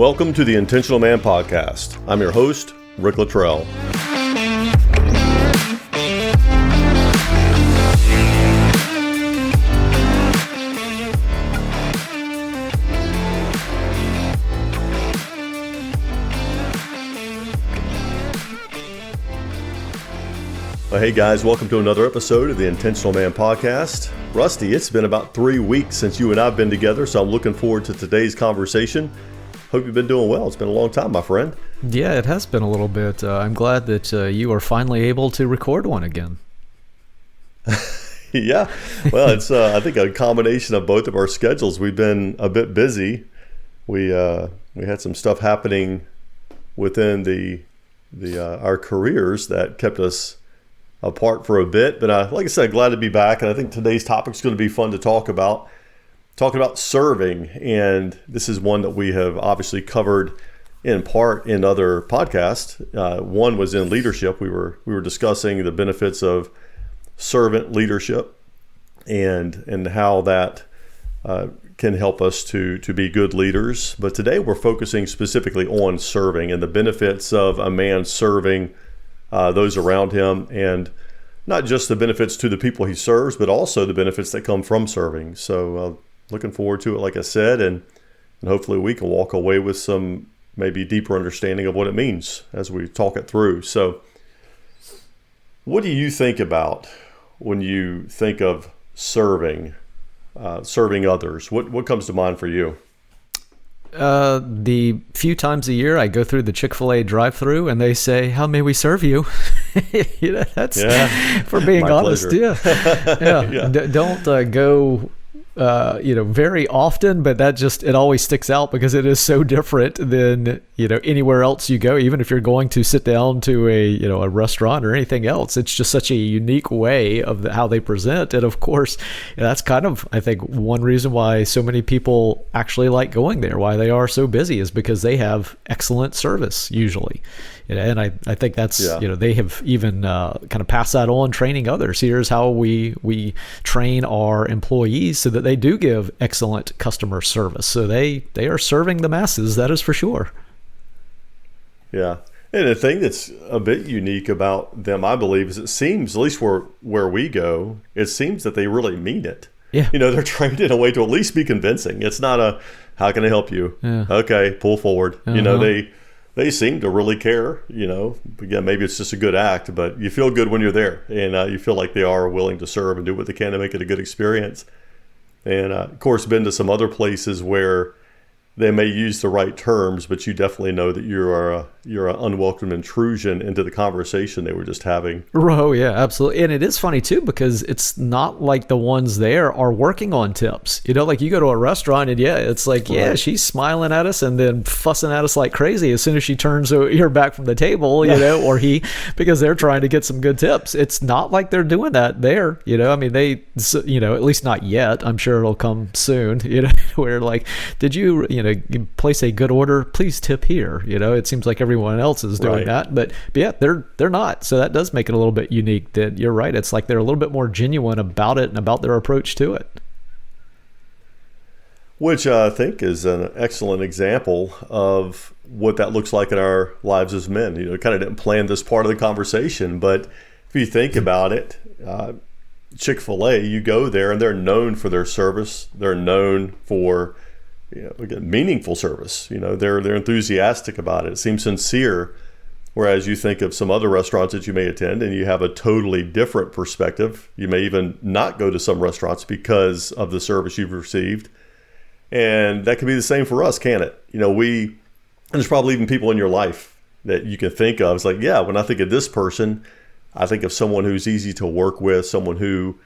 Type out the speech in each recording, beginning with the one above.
Welcome to the Intentional Man Podcast. I'm your host, Rick Luttrell. Well, hey guys, welcome to another episode of the Intentional Man Podcast. Rusty, it's been about 3 weeks since you and I have been together, so I'm looking forward to today's conversation. Hope you've been doing well. It's been a long time, my friend. Yeah, it has been a little bit. I'm glad that you are finally able to record one again. Yeah, well, it's I think a combination of both of our schedules. We've been a bit busy. We had some stuff happening within our careers that kept us apart for a bit. But like I said, glad to be back. And I think today's topic is going to be fun to talk about. Talking about serving, and this is one that we have obviously covered in part in other podcasts. One was in leadership. We were discussing the benefits of servant leadership and how that can help us to be good leaders. But today we're focusing specifically on serving and the benefits of a man serving those around him, and not just the benefits to the people he serves, but also the benefits that come from serving. So looking forward to it, like I said, and hopefully we can walk away with some maybe deeper understanding of what it means as we talk it through. So what do you think about when you think of serving others? What comes to mind for you? The few times a year I go through the Chick-fil-A drive-through and they say, "How may we serve you?" That's for being honest. Pleasure. Yeah. Yeah. Don't go very often, but it always sticks out because it is so different than, anywhere else you go. Even if you're going to sit down to a restaurant or anything else, it's just such a unique way of how they present. And of course, that's kind of, I think, one reason why so many people actually like going there, why they are so busy, is because they have excellent service usually. And I think that's, they have even kind of passed that on, training others. Here's how we train our employees so that they do give excellent customer service. So they are serving the masses, that is for sure. Yeah. And the thing that's a bit unique about them, I believe, is it seems, at least where we go, it seems that they really mean it. Yeah. They're trained in a way to at least be convincing. It's not how can I help you? Yeah. Okay, pull forward. Uh-huh. They seem to really care, Again, maybe it's just a good act, but you feel good when you're there, and you feel like they are willing to serve and do what they can to make it a good experience. And of course, been to some other places where they may use the right terms, but you definitely know that you're an unwelcome intrusion into the conversation they were just having. Oh, yeah, absolutely. And it is funny, too, because it's not like the ones there are working on tips. Like you go to a restaurant and, it's like, Right. she's smiling at us and then fussing at us like crazy as soon as she turns her back from the table, or he, because they're trying to get some good tips. It's not like they're doing that there, I mean, they, at least not yet. I'm sure it'll come soon, where like, did you, place a good order, please tip here. It seems like everyone else is doing Right. that, but yeah, they're not. So that does make it a little bit unique. That you're right. It's like they're a little bit more genuine about it and about their approach to it. Which I think is an excellent example of what that looks like in our lives as men. Kind of didn't plan this part of the conversation, but if you think about it, Chick-fil-A, you go there and they're known for their service. They're known for again, meaningful service. They're enthusiastic about it. It seems sincere. Whereas you think of some other restaurants that you may attend and you have a totally different perspective. You may even not go to some restaurants because of the service you've received. And that can be the same for us, can't it? And there's probably even people in your life that you can think of. It's like, when I think of this person, I think of someone who's easy to work with, someone who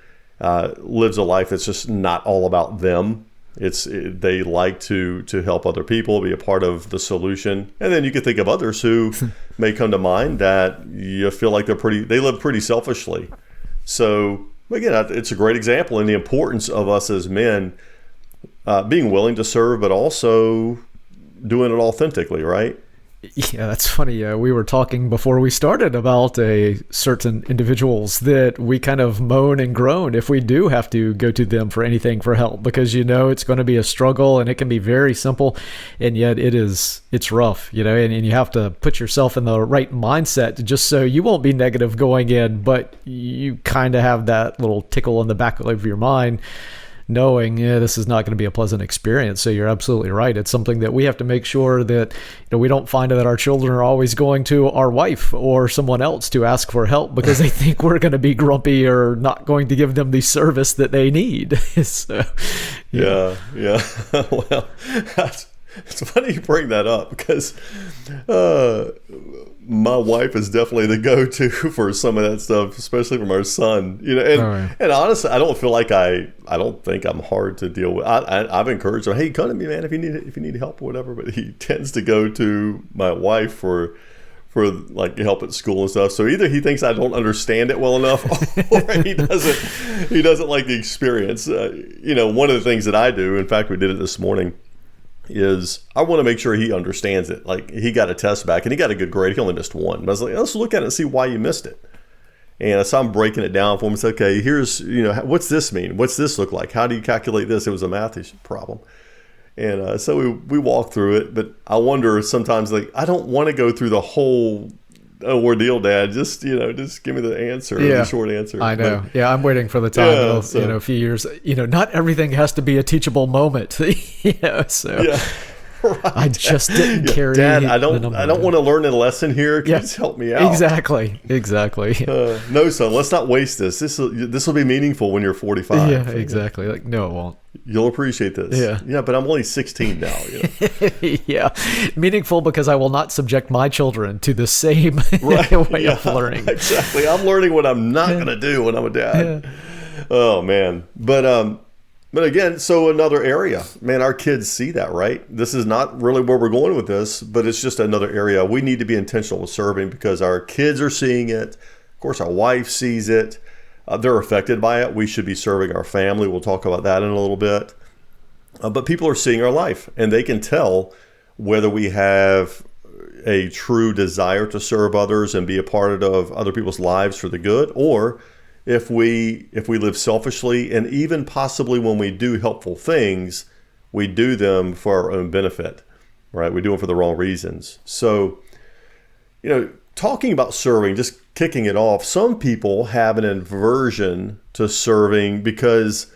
lives a life that's just not all about them. They like to help other people, be a part of the solution. And then you can think of others who may come to mind that you feel like they live pretty selfishly. So again, it's a great example in the importance of us as men being willing to serve, but also doing it authentically, right? Yeah, that's funny. We were talking before we started about certain individuals that we kind of moan and groan if we do have to go to them for anything for help, because it's going to be a struggle, and it can be very simple, and yet it's rough, and you have to put yourself in the right mindset just so you won't be negative going in, but you kind of have that little tickle in the back of your mind, knowing this is not going to be a pleasant experience. So you're absolutely right. It's something that we have to make sure that we don't find that our children are always going to our wife or someone else to ask for help because they think we're going to be grumpy or not going to give them the service that they need. So, yeah. Well, it's funny you bring that up because my wife is definitely the go-to for some of that stuff, especially from our son. And honestly, I don't feel like I don't think I'm hard to deal with. I've encouraged him, hey, come to me, man, if you need help or whatever. But he tends to go to my wife for like help at school and stuff. So either he thinks I don't understand it well enough, or he doesn't like the experience. One of the things that I do, in fact, we did it this morning, is I want to make sure he understands it. Like, he got a test back and he got a good grade. He only missed one. But I was like, let's look at it and see why you missed it. And so I'm breaking it down for him. It's okay, here's, what's this mean? What's this look like? How do you calculate this? It was a math problem. And so we walked through it. But I wonder sometimes, like, I don't want to go through the whole ordeal, Dad. Just give me the answer, the short answer. I know. But, I'm waiting for the time. A few years. Not everything has to be a teachable moment. So yeah, right. I just didn't carry. Dad, I don't want to learn a lesson here. Can you just help me out? Exactly. No, son. Let's not waste this. This will be meaningful when you're 45. Yeah, exactly. Like, no, it won't. You'll appreciate this. Yeah, but I'm only 16 now. Yeah, meaningful because I will not subject my children to the same way of learning. Exactly. I'm learning what I'm not going to do when I'm a dad. Yeah. Oh man, but again, so another area, man, our kids see that, right? This is not really where we're going with this, but it's just another area we need to be intentional with serving because our kids are seeing it. Of course, our wife sees it. They're affected by it. We should be serving our family. We'll talk about that in a little bit. But people are seeing our life, and they can tell whether we have a true desire to serve others and be a part of other people's lives for the good, or if we live selfishly, and even possibly when we do helpful things, we do them for our own benefit, right? We do them for the wrong reasons. So, talking about serving, just kicking it off, some people have an aversion to serving because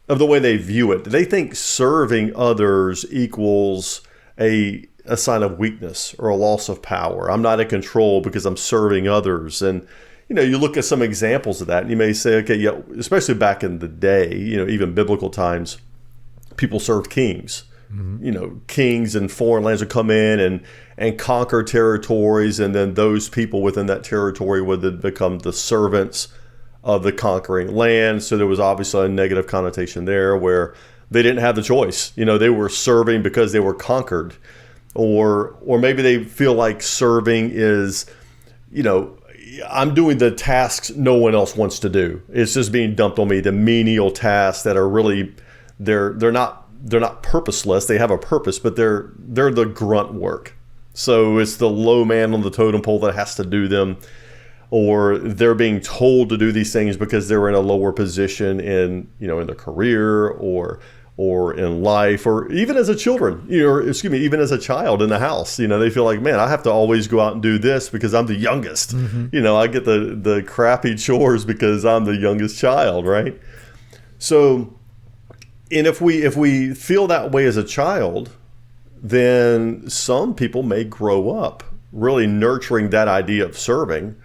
of the way they view it. They think serving others equals a sign of weakness or a loss of power. I'm not in control because I'm serving others. And, you look at some examples of that and you may say, okay, yeah, especially back in the day, even biblical times, people served kings. Mm-hmm. Kings in foreign lands would come in and conquer territories, and then those people within that territory would then become the servants of the conquering land. So there was obviously a negative connotation there where they didn't have the choice. They were serving because they were conquered, or maybe they feel like serving is, I'm doing the tasks no one else wants to do. It's just being dumped on me, the menial tasks that are really they're not purposeless. They have a purpose, but they're the grunt work. So it's the low man on the totem pole that has to do them, or they're being told to do these things because they're in a lower position in their career or in life, or even as a even as a child in the house. They feel like, man, I have to always go out and do this because I'm the youngest. Mm-hmm. I get the crappy chores because I'm the youngest child, right? So, and if we feel that way as a child, then some people may grow up really nurturing that idea of serving,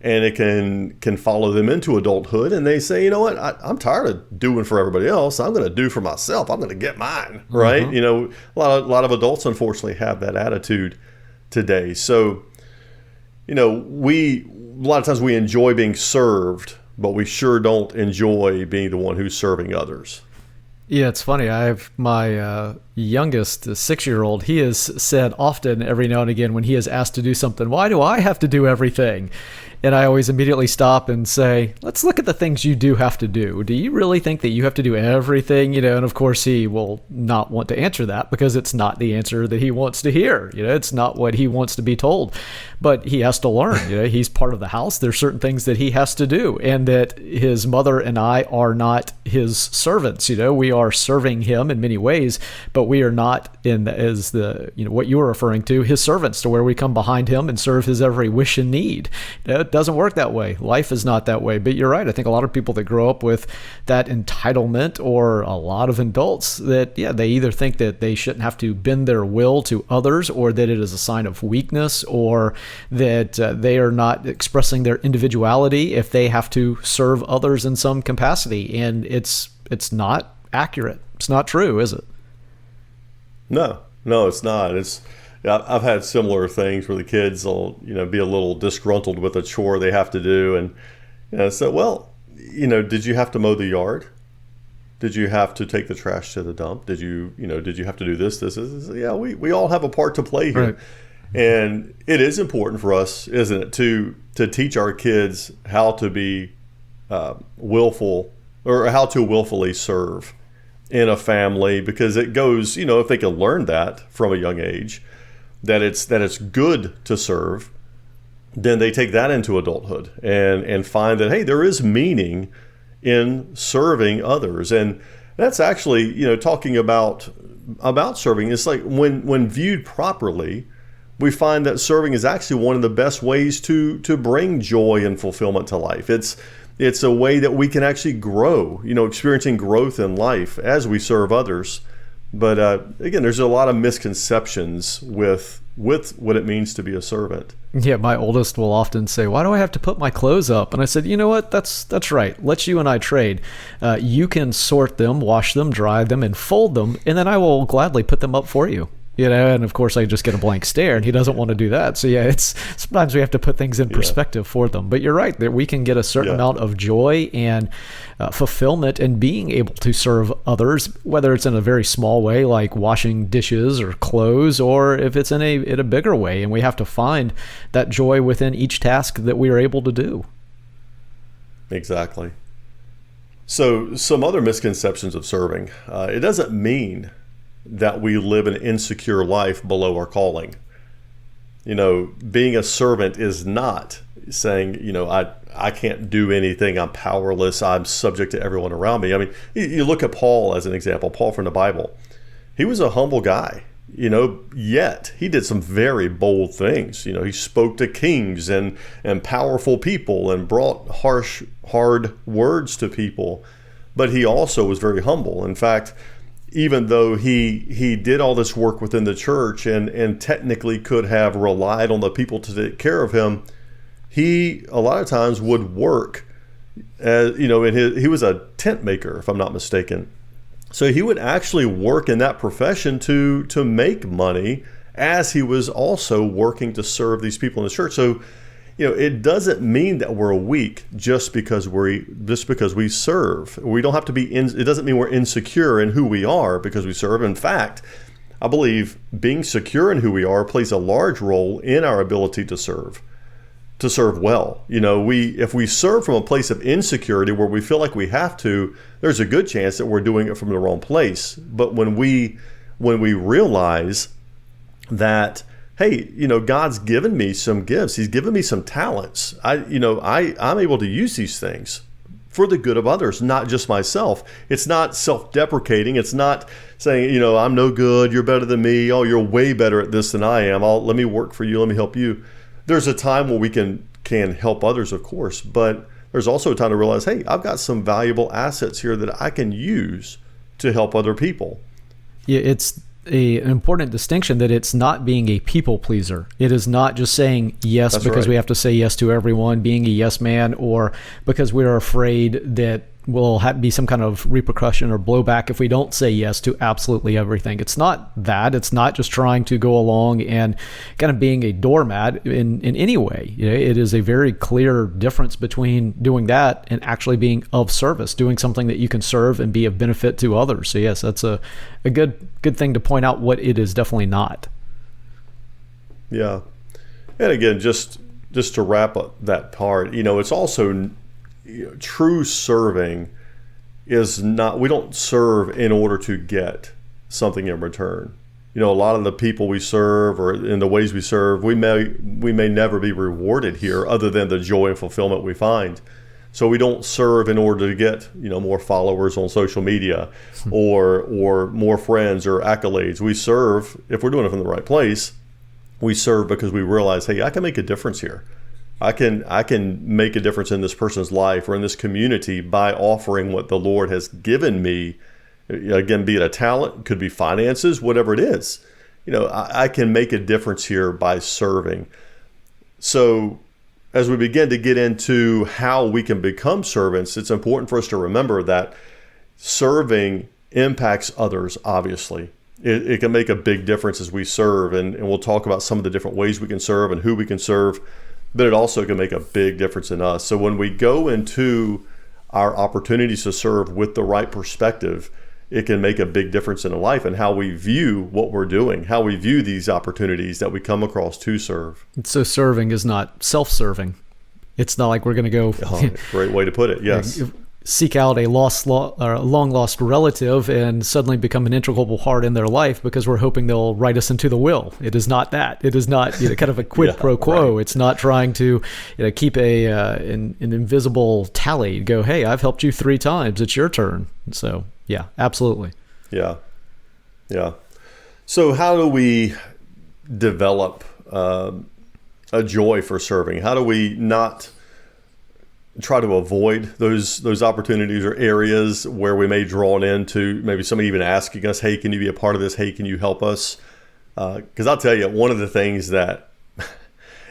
and it can follow them into adulthood, and they say, you know what, I'm tired of doing for everybody else. I'm going to do for myself. I'm going to get mine, right? Mm-hmm. A lot of adults unfortunately have that attitude today. So, a lot of times we enjoy being served, but we sure don't enjoy being the one who's serving others. Yeah, it's funny. I have my youngest 6-year-old. He has said often, every now and again, when he is asked to do something, why do I have to do everything? And I always immediately stop and say, let's look at the things you do have to do. Do you really think that you have to do everything? And of course he will not want to answer that because it's not the answer that he wants to hear. It's not what he wants to be told, but he has to learn. He's part of the house. There's certain things that he has to do, and that his mother and I are not his servants. We are serving him in many ways, but we are not as what you were referring to, his servants, to where we come behind him and serve his every wish and need. It doesn't work that way. Life is not that way. But you're right. I think a lot of people that grow up with that entitlement, or a lot of adults that, they either think that they shouldn't have to bend their will to others, or that it is a sign of weakness, or that they are not expressing their individuality if they have to serve others in some capacity. And it's not accurate. It's not true, is it? No, it's not. I've had similar things where the kids will, be a little disgruntled with a chore they have to do. And, so, well, did you have to mow the yard? Did you have to take the trash to the dump? Did you have to do this? Yeah, we all have a part to play here. Right. And it is important for us, isn't it, to teach our kids how to be willful, or how to willfully serve in a family, because it goes, if they can learn that from a young age, that it's good to serve, then they take that into adulthood and find that, hey, there is meaning in serving others. And that's actually, talking about serving, it's like when viewed properly, we find that serving is actually one of the best ways to bring joy and fulfillment to life. It's a way that we can actually grow, experiencing growth in life as we serve others. But again, there's a lot of misconceptions with what it means to be a servant. Yeah, my oldest will often say, why do I have to put my clothes up? And I said, you know what, that's right. Let's you and I trade. You can sort them, wash them, dry them, and fold them, and then I will gladly put them up for you. And of course I just get a blank stare, and he doesn't want to do that. So it's sometimes we have to put things in perspective for them. But you're right, that we can get a certain amount of joy and fulfillment in being able to serve others, whether it's in a very small way like washing dishes or clothes, or if it's in a bigger way. And we have to find that joy within each task that we are able to do. Exactly. So some other misconceptions of serving. It doesn't mean that we live an insecure life below our calling. Being a servant is not saying, I can't do anything, I'm powerless, I'm subject to everyone around me. I mean, you look at Paul as an example, Paul from the Bible. He was a humble guy, yet he did some very bold things. He spoke to kings and powerful people and brought hard words to people, but he also was very humble. In fact, even though he did all this work within the church and technically could have relied on the people to take care of him, he a lot of times would work as, he was a tent maker, if I'm not mistaken. So he would actually work in that profession to make money as he was also working to serve these people in the church. So, it doesn't mean that we're weak just because we serve. We don't have to be it doesn't mean we're insecure in who we are because we serve. In fact, I believe being secure in who we are plays a large role in our ability to serve well. If we serve from a place of insecurity where we feel like we have to, there's a good chance that we're doing it from the wrong place. But when we realize that, hey, God's given me some gifts. He's given me some talents. I'm able to use these things for the good of others, not just myself. It's not self-deprecating. It's not saying, I'm no good, you're better than me. Oh, you're way better at this than I am. Let me work for you. Let me help you. There's a time where we can help others, of course, but there's also a time to realize, hey, I've got some valuable assets here that I can use to help other people. Yeah, it's an important distinction that it's not being a people pleaser. It is not just saying yes because we have to say yes to everyone, being a yes man, or because we're afraid that will be some kind of repercussion or blowback if we don't say yes to absolutely everything. It's not that. It's not just trying to go along and kind of being a doormat in any way. It is a very clear difference between doing that and actually being of service, doing something that you can serve and be of benefit to others. So yes, that's a good thing to point out what it is definitely not. Yeah. And again, just just to wrap up that part, it's also, true serving is not, we don't serve in order to get something in return. A lot of the people we serve, or in the ways we serve, we may never be rewarded here other than the joy and fulfillment we find. So we don't serve in order to get, more followers on social media or more friends or accolades. We serve, if we're doing it from the right place, we serve because we realize, hey, I can make a difference here. I can make a difference in this person's life or in this community by offering what the Lord has given me. Again, be it a talent, could be finances, whatever it is. I can make a difference here by serving. So as we begin to get into how we can become servants, it's important for us to remember that serving impacts others, obviously. It can make a big difference as we serve, and we'll talk about some of the different ways we can serve and who we can serve, but it also can make a big difference in us. So when we go into our opportunities to serve with the right perspective, it can make a big difference in life and how we view what we're doing, how we view these opportunities that we come across to serve. So serving is not self-serving. It's not like we're going to go... Great way to put it, yes. Seek out a long-lost relative and suddenly become an integral part in their life because we're hoping they'll write us into the will. It is not that. It is not kind of a quid pro quo. Right. It's not trying to keep an invisible tally. Go, hey, I've helped you 3 times. It's your turn. So... yeah, absolutely. Yeah. So how do we develop a joy for serving? How do we not try to avoid those opportunities or areas where we may drawn into maybe somebody even asking us, hey, can you be a part of this? Hey, can you help us? Because I'll tell you, one of the things that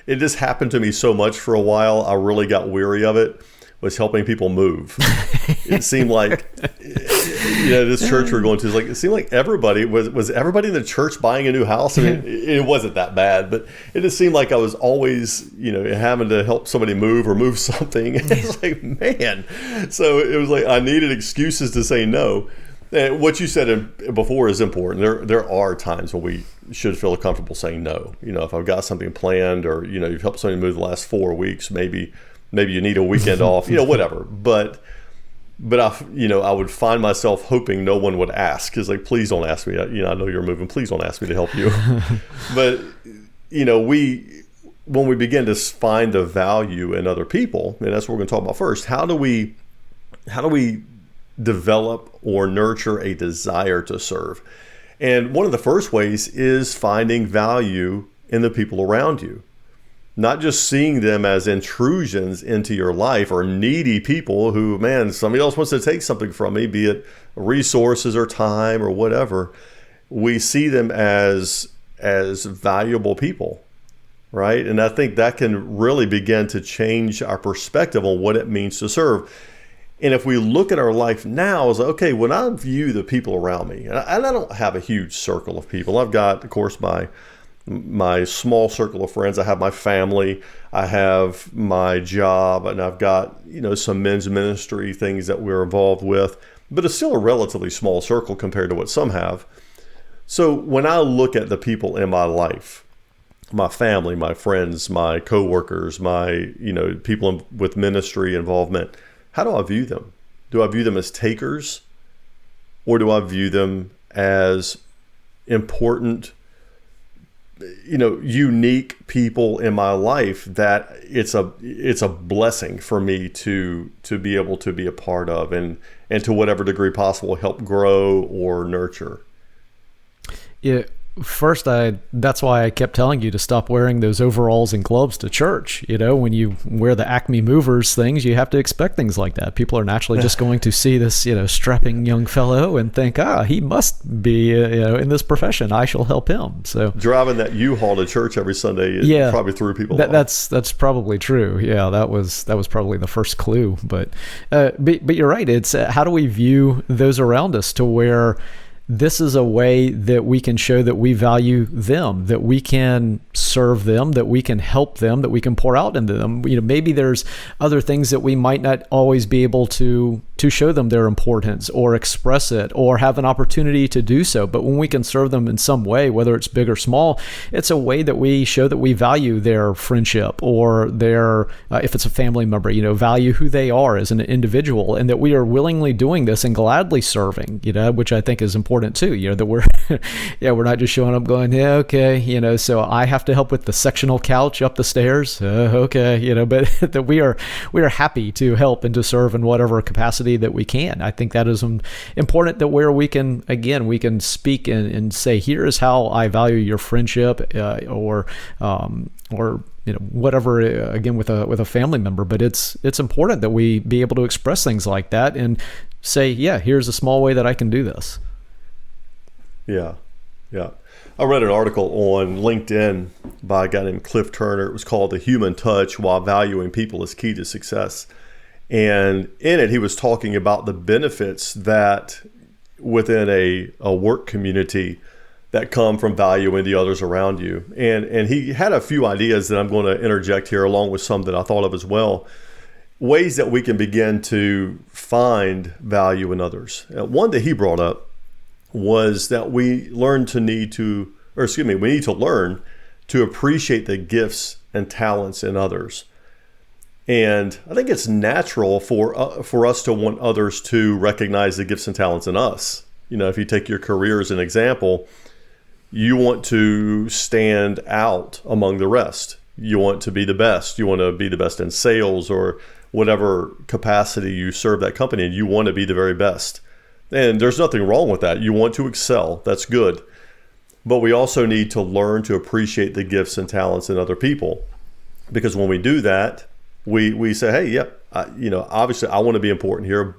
it just happened to me so much for a while, I really got weary of it, was helping people move. It seemed like, this church we're going to, it seemed like everybody, was everybody in the church buying a new house? I mean, it wasn't that bad, but it just seemed like I was always, having to help somebody move or move something. It's like, man. So it was like, I needed excuses to say no. And what you said before is important. There are times when we should feel comfortable saying no. If I've got something planned, or, you've helped somebody move the last 4 weeks, maybe you need a weekend off, whatever. But I would find myself hoping no one would ask. It's like, please don't ask me. I know you're moving. Please don't ask me to help you. But, when we begin to find the value in other people, and that's what we're going to talk about first, how do we develop or nurture a desire to serve? And one of the first ways is finding value in the people around you. Not just seeing them as intrusions into your life or needy people who, man, somebody else wants to take something from me, be it resources or time or whatever. We see them as valuable people, right? And I think that can really begin to change our perspective on what it means to serve. And if we look at our life now, it's like, okay, when I view the people around me, and I don't have a huge circle of people. I've got, of course, my small circle of friends. I have my family, I have my job, and I've got, some men's ministry things that we're involved with, but it's still a relatively small circle compared to what some have. So when I look at the people in my life, my family, my friends, my coworkers, my, people with ministry involvement, how do I view them? Do I view them as takers, or do I view them as important, unique people in my life that it's a blessing for me to be able to be a part of, and to whatever degree possible help grow or nurture? Yeah. First, that's why I kept telling you to stop wearing those overalls and gloves to church. When you wear the Acme Movers things, you have to expect things like that. People are naturally just going to see this, strapping young fellow and think, he must be, in this profession. I shall help him. So driving that U-Haul to church every Sunday, probably threw people off. That's probably true. Yeah, that was probably the first clue. But you're right. It's how do we view those around us to where this is a way that we can show that we value them, that we can serve them, that we can help them, that we can pour out into them. Maybe there's other things that we might not always be able to show them their importance or express it or have an opportunity to do so. But when we can serve them in some way, whether it's big or small, it's a way that we show that we value their friendship or their, if it's a family member, value who they are as an individual, and that we are willingly doing this and gladly serving, which I think is important too, that we're, we're not just showing up going, yeah, okay, so I have to help with the sectional couch up the stairs. Okay. But that we are happy to help and to serve in whatever capacity that we can. I think that is important, that where we can speak and say, here is how I value your friendship, or whatever, again, with a family member. But it's important that we be able to express things like that and say, yeah, here's a small way that I can do this. Yeah. I read an article on LinkedIn by a guy named Cliff Turner. It was called "The Human Touch While Valuing People is Key to Success." And in it, he was talking about the benefits that within a work community that come from valuing the others around you. And he had a few ideas that I'm going to interject here, along with some that I thought of as well. Ways that we can begin to find value in others. One that he brought up was that we need to learn to appreciate the gifts and talents in others. And I think it's natural for us to want others to recognize the gifts and talents in us. If you take your career as an example, you want to stand out among the rest. You want to be the best. You want to be the best in sales or whatever capacity you serve that company, and you want to be the very best. And there's nothing wrong with that. You want to excel. That's good. But we also need to learn to appreciate the gifts and talents in other people. Because when we do that, we say, hey, yep, obviously I want to be important here,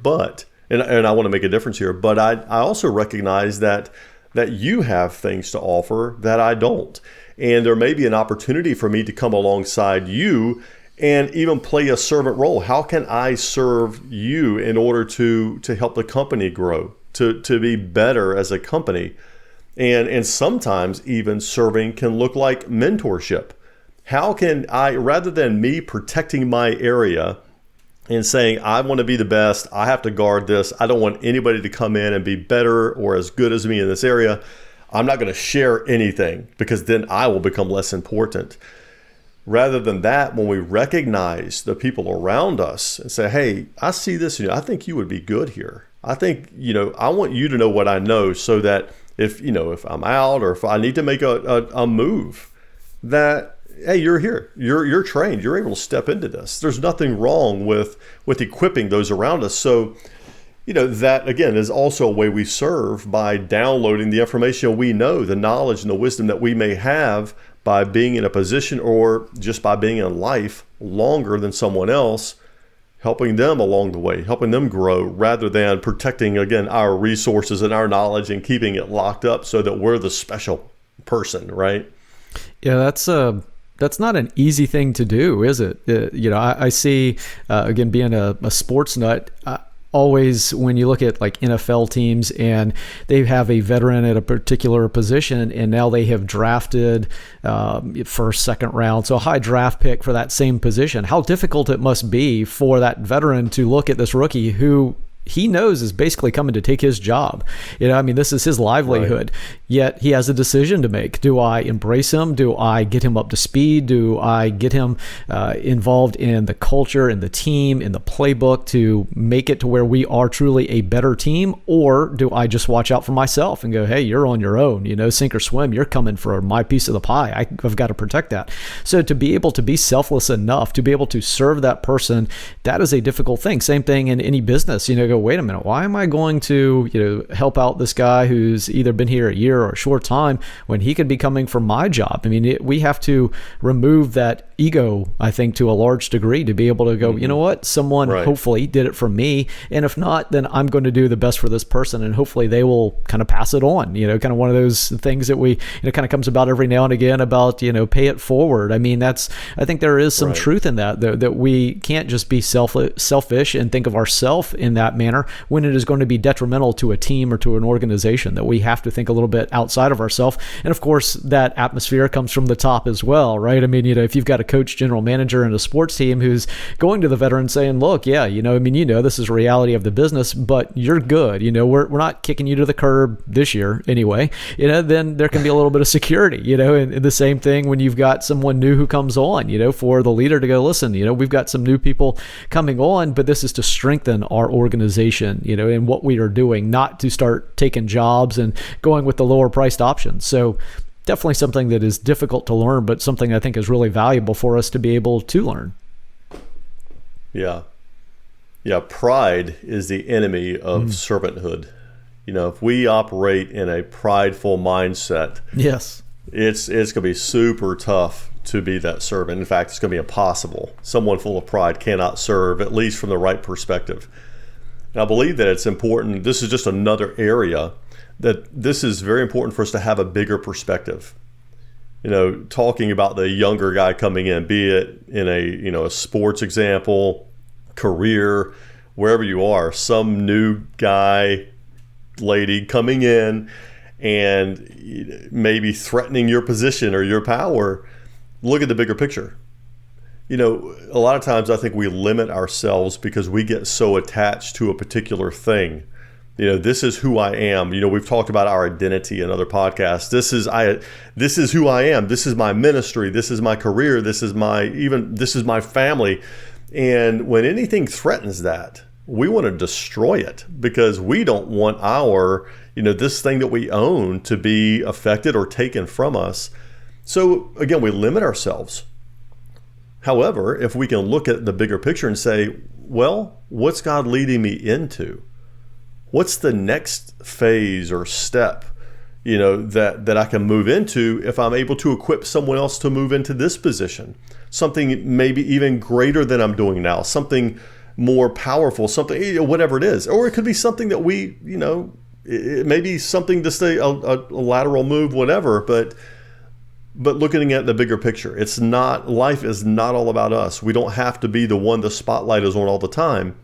and I want to make a difference here. But I also recognize that you have things to offer that I don't. And there may be an opportunity for me to come alongside you and even play a servant role. How can I serve you in order to help the company grow, to be better as a company? And sometimes even serving can look like mentorship. How can I, rather than me protecting my area and saying, I want to be the best, I have to guard this, I don't want anybody to come in and be better or as good as me in this area, I'm not going to share anything because then I will become less important. Rather than that, when we recognize the people around us and say, hey, I see this in you, I think you would be good here. I think, I want you to know what I know, so that if I'm out or if I need to make a move, that, hey, you're here, you're trained, you're able to step into this. There's nothing wrong with equipping those around us. So, that again is also a way we serve, by downloading the information we know, the knowledge and the wisdom that we may have by being in a position or just by being in life longer than someone else, helping them along the way, helping them grow, rather than protecting, again, our resources and our knowledge and keeping it locked up so that we're the special person, right? Yeah, that's not an easy thing to do, is it? I see, again, being a sports nut, always when you look at like NFL teams and they have a veteran at a particular position and now they have drafted first, second round, so a high draft pick for that same position, how difficult it must be for that veteran to look at this rookie who he knows is basically coming to take his job. This is his livelihood. Right. Yet he has a decision to make. Do I embrace him? Do I get him up to speed? Do I get him involved in the culture, in the team, in the playbook to make it to where we are truly a better team? Or do I just watch out for myself and go, hey, you're on your own, sink or swim. You're coming for my piece of the pie. I've got to protect that. So to be able to be selfless enough to be able to serve that person, that is a difficult thing. Same thing in any business. Go, wait a minute, why am I going to help out this guy who's either been here a year or a short time when he could be coming for my job? We have to remove that ego, I think, to a large degree to be able to go, you know what, someone hopefully did it for me, and if not, then I'm going to do the best for this person, and hopefully they will kind of pass it on. Kind of one of those things that we kind of comes about every now and again about pay it forward. I think there is some truth in that we can't just be selfish and think of ourselves in that manner when it is going to be detrimental to a team or to an organization, that we have to think a little bit outside of ourselves. And of course, that atmosphere comes from the top as well, right? I mean, if you've got a coach, general manager, and a sports team who's going to the veteran saying, look, yeah, this is a reality of the business, but you're good. We're not kicking you to the curb this year anyway. Then there can be a little bit of security, and the same thing when you've got someone new who comes on, for the leader to go, listen, we've got some new people coming on, but this is to strengthen our organization, in what we are doing, not to start taking jobs and going with the lower priced options. So definitely something that is difficult to learn, but something I think is really valuable for us to be able to learn. Yeah. Yeah. Pride is the enemy of servanthood. If we operate in a prideful mindset, yes, it's going to be super tough to be that servant. In fact, it's going to be impossible. Someone full of pride cannot serve, at least from the right perspective. And I believe that it's important. This is just another area that this is very important for us to have a bigger perspective. Talking about the younger guy coming in, be it in a sports example, career, wherever you are, some new guy, lady coming in and maybe threatening your position or your power. Look at the bigger picture. A lot of times I think we limit ourselves because we get so attached to a particular thing. This is who I am. We've talked about our identity in other podcasts. This is who I am. This is my ministry. This is my career. This is my family. And when anything threatens that, we want to destroy it because we don't want our, this thing that we own to be affected or taken from us. So again, we limit ourselves. However, if we can look at the bigger picture and say, well, what's God leading me into? What's the next phase or step, that I can move into if I'm able to equip someone else to move into this position? Something maybe even greater than I'm doing now, something more powerful, something, whatever it is. Or it could be something that it may be something to stay a lateral move, whatever, but looking at the bigger picture, life is not all about us. We don't have to be the one the spotlight is on all the time.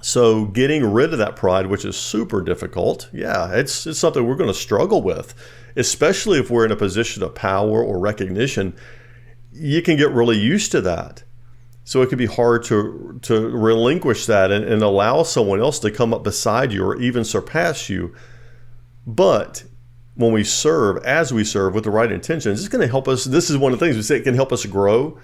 So getting rid of that pride, which is super difficult, it's something we're going to struggle with, especially if we're in a position of power or recognition. You can get really used to that. So it can be hard to relinquish that and allow someone else to come up beside you or even surpass you. But when we serve, as we serve with the right intentions, it's going to help us. This is one of the things we say, it can help us grow.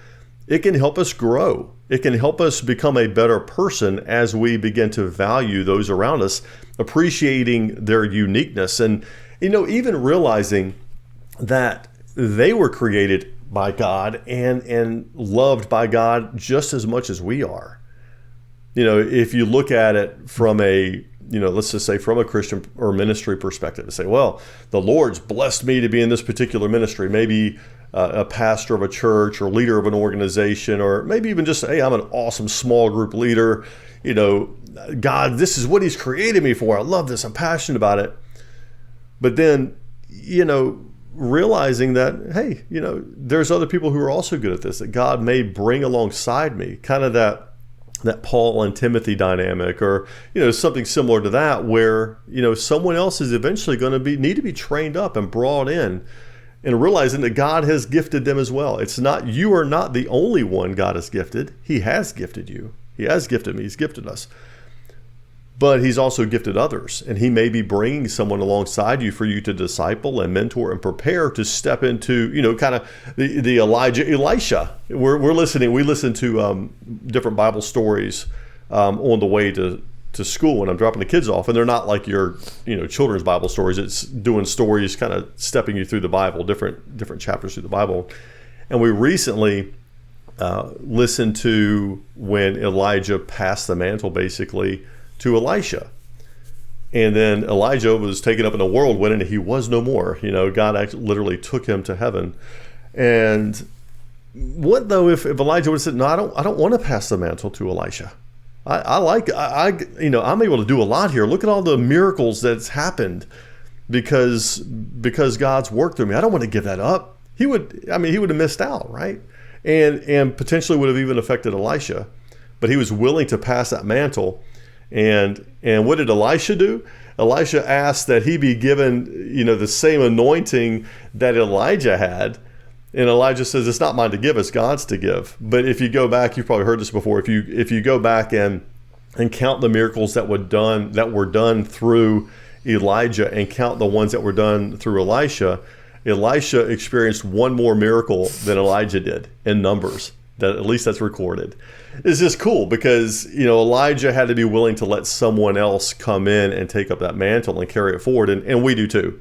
It can help us grow. It can help us become a better person as we begin to value those around us, appreciating their uniqueness, and even realizing that they were created by God and loved by God just as much as we are. If you look at it from let's just say from a Christian or ministry perspective, and say, well, the Lord's blessed me to be in this particular ministry, maybe a pastor of a church or leader of an organization, or maybe even just, hey, I'm an awesome small group leader. God, this is what He's created me for. I love this. I'm passionate about it. But then, realizing that, hey, there's other people who are also good at this, that God may bring alongside me, kind of that Paul and Timothy dynamic, or something similar to that, where someone else is eventually going to need to be trained up and brought in, and realizing that God has gifted them as well. You are not the only one God has gifted. He has gifted you. He has gifted me. He's gifted us. But He's also gifted others, and He may be bringing someone alongside you for you to disciple and mentor and prepare to step into, kind of the Elisha. We listen to different Bible stories on the way to school when I'm dropping the kids off, and they're not like your children's Bible stories. It's doing stories, kind of stepping you through the Bible, different chapters through the Bible. And we recently listened to when Elijah passed the mantle, basically, to Elisha. And then Elijah was taken up in a whirlwind and he was no more. God actually literally took him to heaven. And what though if Elijah would have said, no, I don't want to pass the mantle to Elisha. I'm able to do a lot here. Look at all the miracles that's happened because God's worked through me. I don't want to give that up. He would have missed out, right? And potentially would have even affected Elisha. But he was willing to pass that mantle and And what did Elisha do? Elisha asked that he be given, the same anointing that Elijah had. And Elijah says, it's not mine to give, it's God's to give. But if you go back, you've probably heard this before, if you go back and count the miracles that were done through Elijah and count the ones that were done through Elisha experienced one more miracle than Elijah did in numbers. That at least that's recorded. It's just cool because Elijah had to be willing to let someone else come in and take up that mantle and carry it forward, and we do too.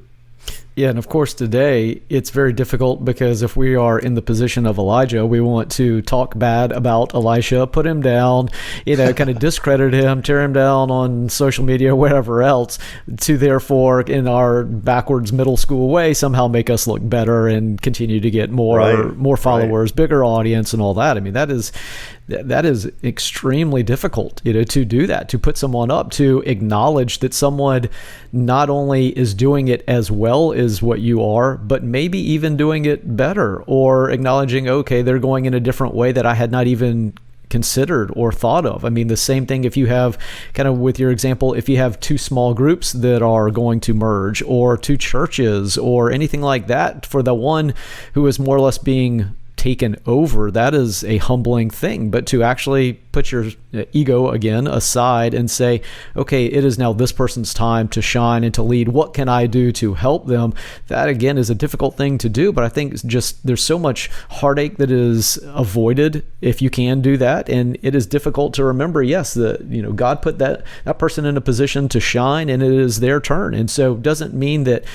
Yeah, and of course today it's very difficult because if we are in the position of Elijah, we want to talk bad about Elisha, put him down, kind of discredit him, tear him down on social media, whatever else, to therefore, in our backwards middle school way, somehow make us look better and continue to get more followers, bigger audience, and all that. I mean, that is extremely difficult, to do that, to put someone up, to acknowledge that someone not only is doing it as well as what you are, but maybe even doing it better, or acknowledging, okay, they're going in a different way that I had not even considered or thought of. I mean, the same thing if you have, kind of with your example, if you have two small groups that are going to merge, or two churches, or anything like that, for the one who is more or less being taken over, that is a humbling thing. But to actually put your ego again aside and say, okay, it is now this person's time to shine and to lead. What can I do to help them? That again is a difficult thing to do, but I think just there's so much heartache that is avoided if you can do that. And it is difficult to remember, yes, that God put that person in a position to shine, and it is their turn. And so it doesn't mean that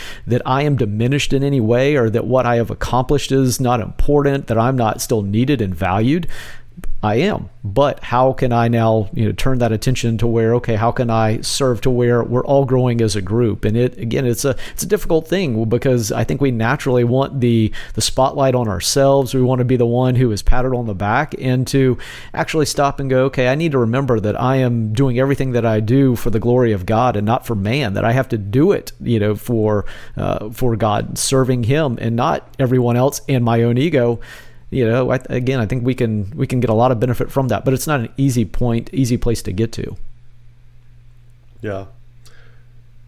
I am diminished in any way, or that what I have accomplished is not important, that I'm not still needed and valued. I am. But how can I now, turn that attention to where, okay, how can I serve to where we're all growing as a group? And it's a difficult thing, because I think we naturally want the spotlight on ourselves. We want to be the one who is patted on the back, and to actually stop and go, okay, I need to remember that I am doing everything that I do for the glory of God and not for man, that I have to do it, for God, serving him and not everyone else and my own ego. I think we can get a lot of benefit from that, but it's not an easy place to get to. Yeah,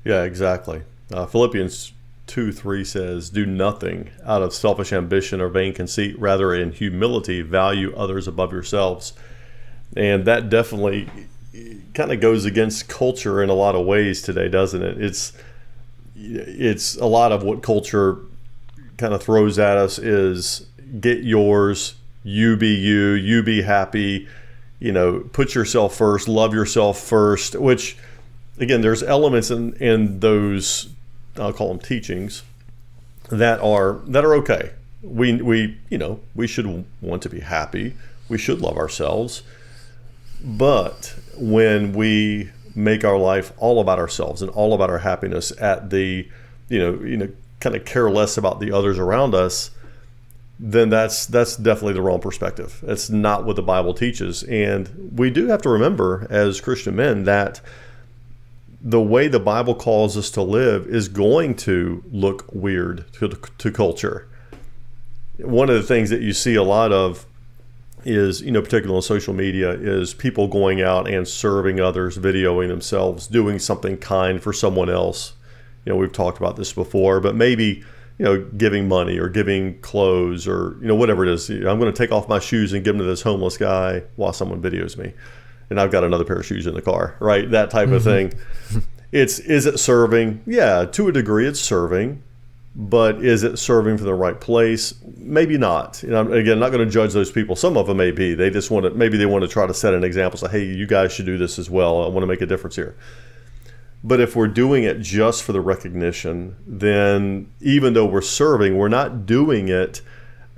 exactly. Philippians 2:3 says, "Do nothing out of selfish ambition or vain conceit; rather, in humility, value others above yourselves." And that definitely kind of goes against culture in a lot of ways today, doesn't it? It's a lot of what culture kind of throws at us is, get yours, you be you, you be happy, put yourself first, love yourself first, which again, there's elements in those, I'll call them teachings, that are okay. We should want to be happy. We should love ourselves. But when we make our life all about ourselves and all about our happiness at the, kind of care less about the others around us, then that's definitely the wrong perspective. It's not what the Bible teaches. And we do have to remember as Christian men that the way the Bible calls us to live is going to look weird to culture. One of the things that you see a lot of is, particularly on social media, is people going out and serving others, videoing themselves, doing something kind for someone else. We've talked about this before, but maybe giving money or giving clothes or, whatever it is. I'm going to take off my shoes and give them to this homeless guy while someone videos me. And I've got another pair of shoes in the car, right? That type of thing. Is it serving? Yeah, to a degree it's serving, but is it serving from the right place? Maybe not. I'm not going to judge those people. Some of them may be. They just want to try to set an example. Say, hey, you guys should do this as well. I want to make a difference here. But if we're doing it just for the recognition, then even though we're serving, we're not doing it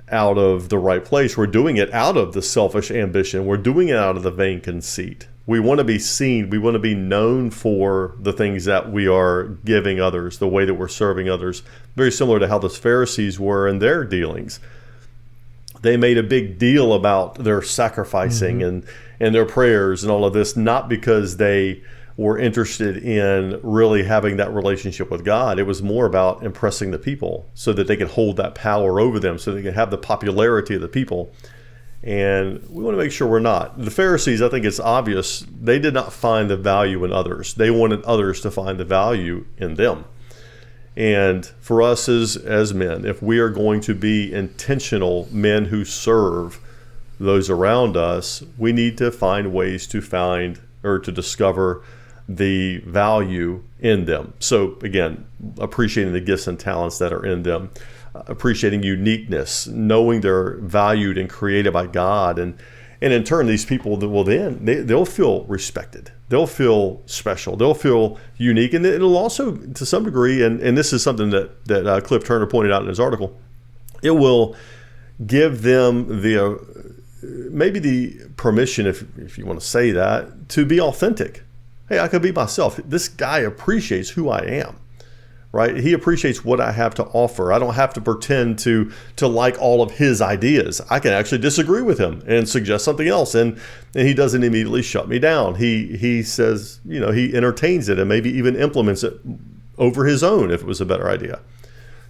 out of the right place. We're doing it out of the selfish ambition. We're doing it out of the vain conceit. We want to be seen. We want to be known for the things that we are giving others, the way that we're serving others. Very similar to how the Pharisees were in their dealings. They made a big deal about their sacrificing and their prayers and all of this, not because they were interested in really having that relationship with God. It was more about impressing the people so that they could hold that power over them, so they could have the popularity of the people. And we want to make sure we're not. The Pharisees, I think it's obvious, they did not find the value in others. They wanted others to find the value in them. And for us as men, if we are going to be intentional men who serve those around us, we need to find ways to find or to discover the value in them. So again, appreciating the gifts and talents that are in them, appreciating uniqueness, knowing they're valued and created by God, and in turn, these people will then they'll feel respected, they'll feel special, they'll feel unique, and it'll also, to some degree, and this is something that Cliff Turner pointed out in his article, it will give them the maybe the permission, if you want to say that, to be authentic. Hey, I could be myself. This guy appreciates who I am. Right? He appreciates what I have to offer. I don't have to pretend to like all of his ideas. I can actually disagree with him and suggest something else, and he doesn't immediately shut me down. He says, he entertains it and maybe even implements it over his own if it was a better idea.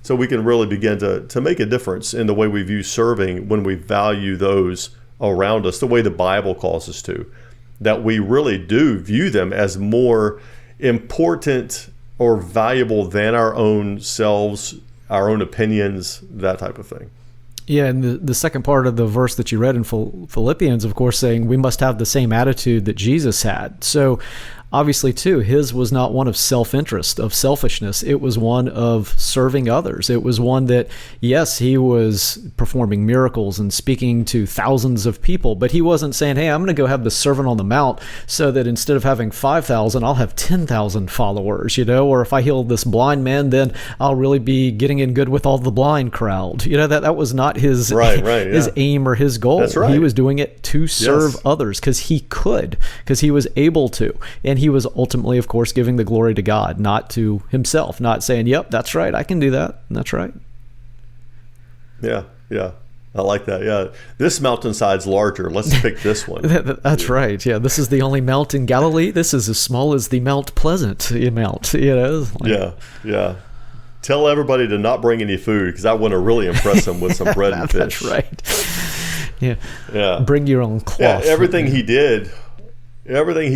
So we can really begin to make a difference in the way we view serving when we value those around us, the way the Bible calls us to, that we really do view them as more important or valuable than our own selves, our own opinions, that type of thing. Yeah, and the second part of the verse that you read in Philippians, of course, saying we must have the same attitude that Jesus had. So obviously, too, his was not one of self-interest, of selfishness. It was one of serving others. It was one that, yes, he was performing miracles and speaking to thousands of people, but he wasn't saying, hey, I'm going to go have the Sermon on the Mount so that instead of having 5,000, I'll have 10,000 followers, or if I heal this blind man, then I'll really be getting in good with all the blind crowd. That was not his, his aim or his goal. That's right. He was doing it to serve others because he could, because he was able to. And he was ultimately, of course, giving the glory to God, not to himself, not saying, yep, that's right, I can do that. That's right. Yeah. I like that. Yeah. This mountainside's larger. Let's pick this one. That's right. Yeah. This is the only mount in Galilee. This is as small as the Mount Pleasant Mount. Yeah. Tell everybody to not bring any food because I want to really impress them with some bread and fish. That's right. Yeah. Bring your own cloth. Yeah, everything he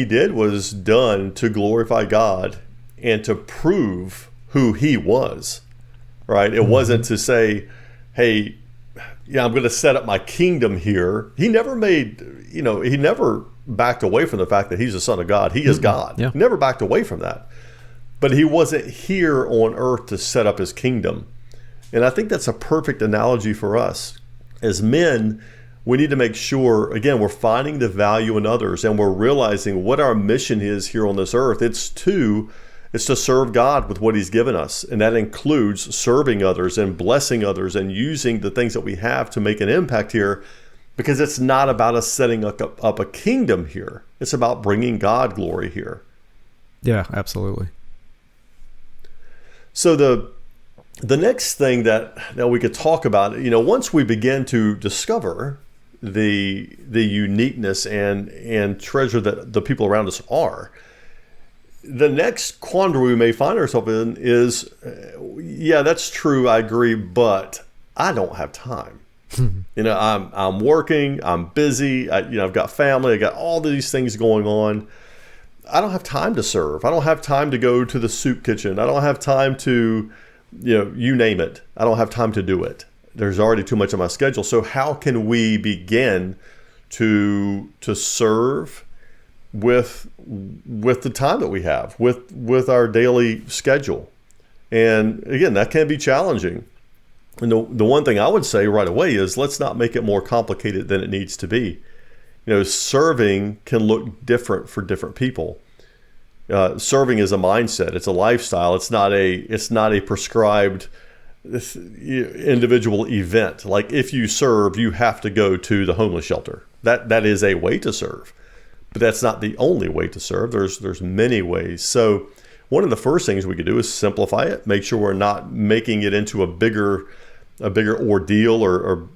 did was done to glorify God and to prove who he was, right? It wasn't to say, hey, I'm going to set up my kingdom here. He never he never backed away from the fact that he's the Son of God. He is God. Yeah. He never backed away from that. But he wasn't here on earth to set up his kingdom. And I think that's a perfect analogy for us. As men, we need to make sure, again, we're finding the value in others and we're realizing what our mission is here on this earth. It's to serve God with what he's given us. And that includes serving others and blessing others and using the things that we have to make an impact here, because it's not about us setting up a kingdom here. It's about bringing God glory here. Yeah, absolutely. So the next thing that we could talk about, once we begin to discover the uniqueness and treasure that the people around us are, the next quandary we may find ourselves in is, yeah, that's true, I agree, but I don't have time. I'm working, I'm busy, I've got family, I got all these things going on. I don't have time to serve. I don't have time to go to the soup kitchen. I don't have time to, you name it. I don't have time to do it. There's already too much on my schedule. So how can we begin to serve with the time that we have, with our daily schedule? And again, that can be challenging. And the one thing I would say right away is, let's not make it more complicated than it needs to be. Serving can look different for different people. Serving is a mindset. It's a lifestyle. It's not a prescribed individual event. Like, if you serve, you have to go to the homeless shelter. That is a way to serve, but that's not the only way to serve. There's many ways. So one of the first things we could do is simplify it. Make sure we're not making it into a bigger ordeal or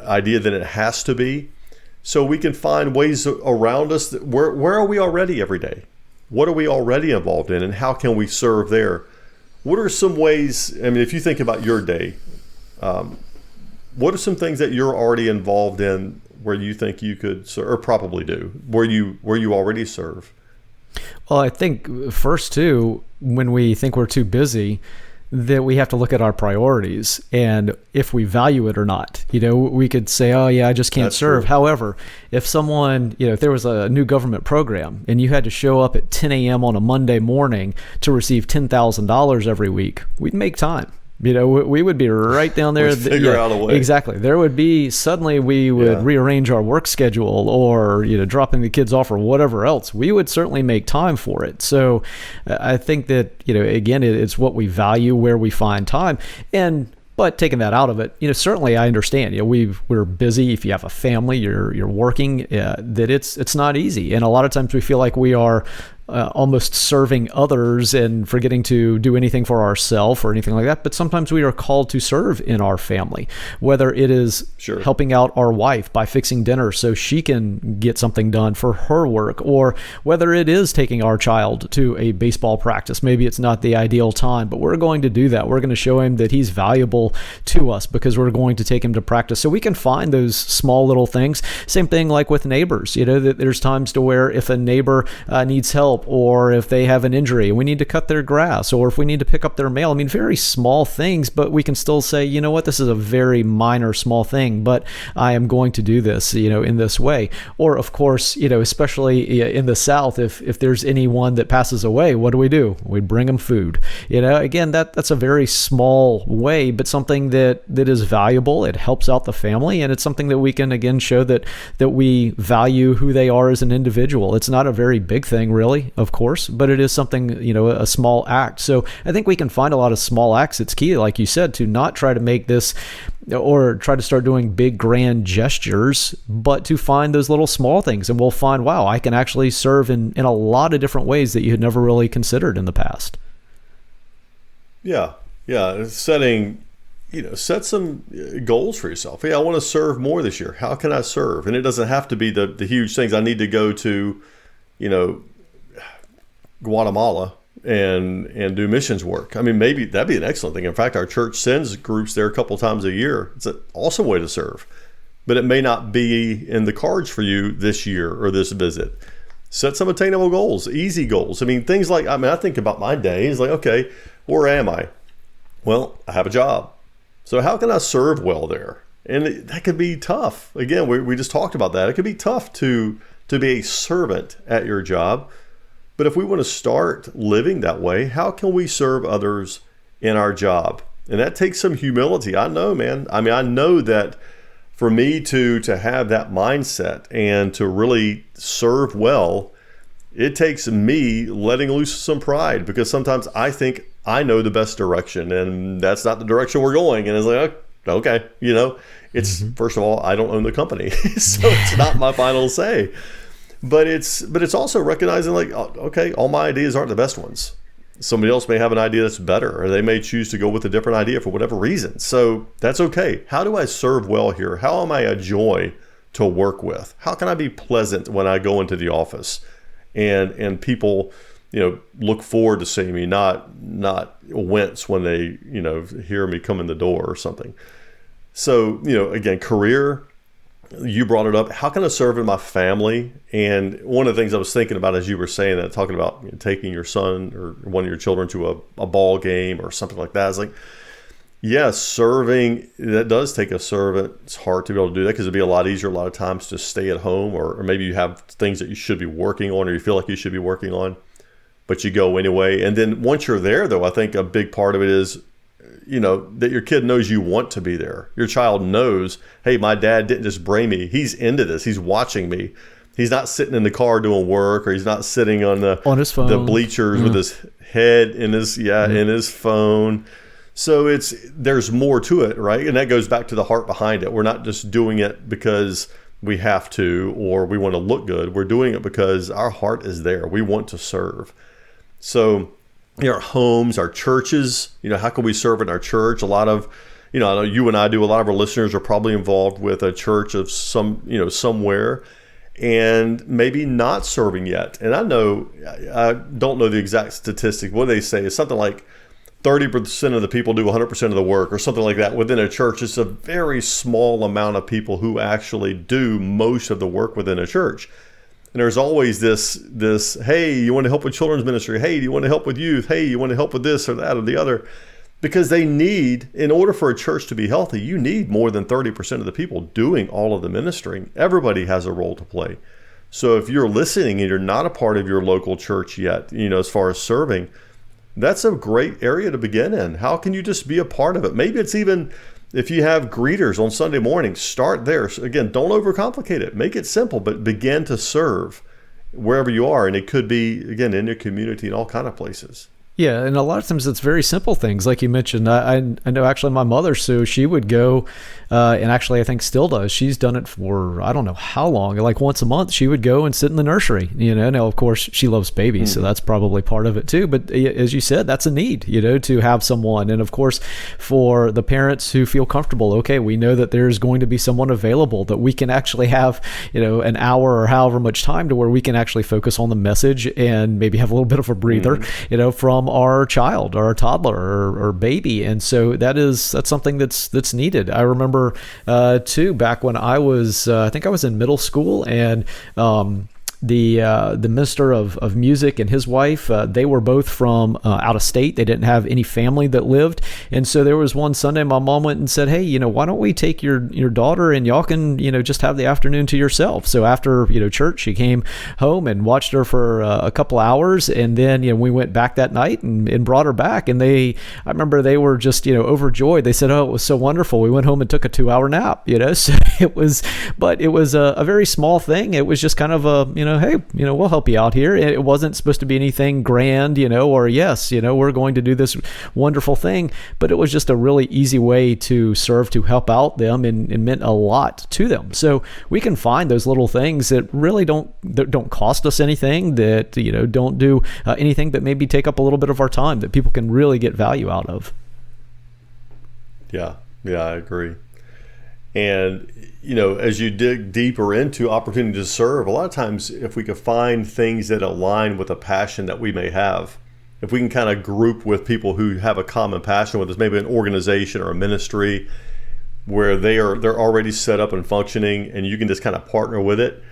idea than it has to be. So we can find ways around us where are we already every day? What are we already involved in, and how can we serve there? What are some ways, if you think about your day, what are some things that you're already involved in where you think you could or probably do where you already serve? Well, I think first too, when we think we're too busy, that we have to look at our priorities and if we value it or not. We could say, oh yeah, I just can't That's serve. true. However, if someone, if there was a new government program and you had to show up at 10 a.m. on a Monday morning to receive $10,000 every week, we'd make time. We would be right down there. We'd figure out a way. Exactly. There would be, suddenly we would rearrange our work schedule or, dropping the kids off or whatever else. We would certainly make time for it. So I think that, again, it's what we value, where we find time. But taking that out of it, certainly I understand. We're busy. If you have a family, you're working. That it's not easy, and a lot of times we feel like we are almost serving others and forgetting to do anything for ourselves or anything like that. But sometimes we are called to serve in our family, whether it is helping out our wife by fixing dinner so she can get something done for her work, or whether it is taking our child to a baseball practice. Maybe it's not the ideal time, but we're going to do that. We're going to show him that he's valuable to us because we're going to take him to practice. So we can find those small little things. Same thing like with neighbors. That there's times to where if a neighbor needs help, or if they have an injury, we need to cut their grass, or if we need to pick up their mail. I mean, very small things, but we can still say, you know what, this is a very minor, small thing, but I am going to do this, in this way. Or of course, especially in the South, if there's anyone that passes away, what do? We bring them food. Again, that's a very small way, but something that is valuable. It helps out the family, and it's something that we can, again, show that we value who they are as an individual. It's not a very big thing, really, of course, but it is something, a small act. So I think we can find a lot of small acts. It's key, like you said, to not try to make this or try to start doing big grand gestures, but to find those little small things. And we'll find, wow, I can actually serve in a lot of different ways that you had never really considered in the past. Yeah. Set some goals for yourself. Hey, I want to serve more this year. How can I serve? And it doesn't have to be the huge things. I need to go to, Guatemala and do missions work. I mean, maybe that'd be an excellent thing. In fact, our church sends groups there a couple times a year. It's an awesome way to serve, but it may not be in the cards for you this year or this visit. Set some attainable goals, easy goals. I mean, things like, I think about my days like, okay, where am I? Well, I have a job. So how can I serve well there? And that could be tough. Again, we just talked about that. It could be tough to be a servant at your job. But if we want to start living that way, how can we serve others in our job? And that takes some humility. I know, man. I know that for me to have that mindset and to really serve well, it takes me letting loose some pride, because sometimes I think I know the best direction and that's not the direction we're going. And it's like, okay, it's first of all, I don't own the company, so it's not my final say. But it's also recognizing like, okay, all my ideas aren't the best ones. Somebody else may have an idea that's better, or they may choose to go with a different idea for whatever reason. So that's okay. How do I serve well here? How am I a joy to work with? How can I be pleasant when I go into the office and people, look forward to seeing me, not wince when they, hear me come in the door or something. So, again, career, you brought it up. How can I serve in my family? And one of the things I was thinking about as you were saying that, talking about taking your son or one of your children to a ball game or something like that, I was like, yes, serving, that does take a servant's heart to be able to do that, because it'd be a lot easier a lot of times to stay at home, or maybe you have things that you should be working on or you feel like you should be working on, but you go anyway. And then once you're there, though, I think a big part of it is, that your kid knows you want to be there. Your child knows, hey, my dad didn't just bring me. He's into this. He's watching me. He's not sitting in the car doing work, or he's not sitting on his phone, the bleachers with his head in his phone. So there's more to it, right? And that goes back to the heart behind it. We're not just doing it because we have to or we want to look good. We're doing it because our heart is there. We want to serve. So our homes, our churches, how can we serve in our church? A lot of, I know you and I do, a lot of our listeners are probably involved with a church of somewhere, and maybe not serving yet. And I don't know the exact statistic. What they say is something like 30% of the people do 100% of the work or something like that within a church. It's a very small amount of people who actually do most of the work within a church. And there's always this, hey, you want to help with children's ministry? Hey, do you want to help with youth? Hey, you want to help with this or that or the other? Because they need, in order for a church to be healthy, you need more than 30% of the people doing all of the ministering. Everybody has a role to play. So if you're listening and you're not a part of your local church yet, as far as serving, that's a great area to begin in. How can you just be a part of it? Maybe it's even, if you have greeters on Sunday morning, start there. So again, don't overcomplicate it. Make it simple, but begin to serve wherever you are. And it could be, again, in your community in all kind of places. Yeah, and a lot of times it's very simple things, like you mentioned. I know actually my mother, so she would go, and actually I think still does. She's done it for I don't know how long. Like once a month, she would go and sit in the nursery. Now of course she loves babies, so that's probably part of it too. But as you said, that's a need, to have someone. And of course, for the parents who feel comfortable, okay, we know that there's going to be someone available that we can actually have, an hour or however much time to where we can actually focus on the message and maybe have a little bit of a breather, from our child or our toddler or baby. And so that's something that's needed. I remember too, back when I was I think I was in middle school, and the minister of music and his wife, they were both from out of state. They didn't have any family that lived. And so there was one Sunday my mom went and said, hey, why don't we take your daughter and y'all can, just have the afternoon to yourself. So after, church, she came home and watched her for a couple hours. And then, we went back that night and brought her back. And I remember they were just, overjoyed. They said, oh, it was so wonderful. We went home and took a 2-hour nap, so it was a very small thing. It was just kind of a, hey, we'll help you out here. It wasn't supposed to be anything grand, or yes, we're going to do this wonderful thing, but it was just a really easy way to serve, to help out them, and it meant a lot to them. So we can find those little things that really don't cost us anything, that, don't do anything, but maybe take up a little bit of our time that people can really get value out of. Yeah, I agree. And, as you dig deeper into opportunity to serve, a lot of times if we could find things that align with a passion that we may have, if we can kind of group with people who have a common passion with us, maybe an organization or a ministry where they're already set up and functioning, and you can just kind of partner with it.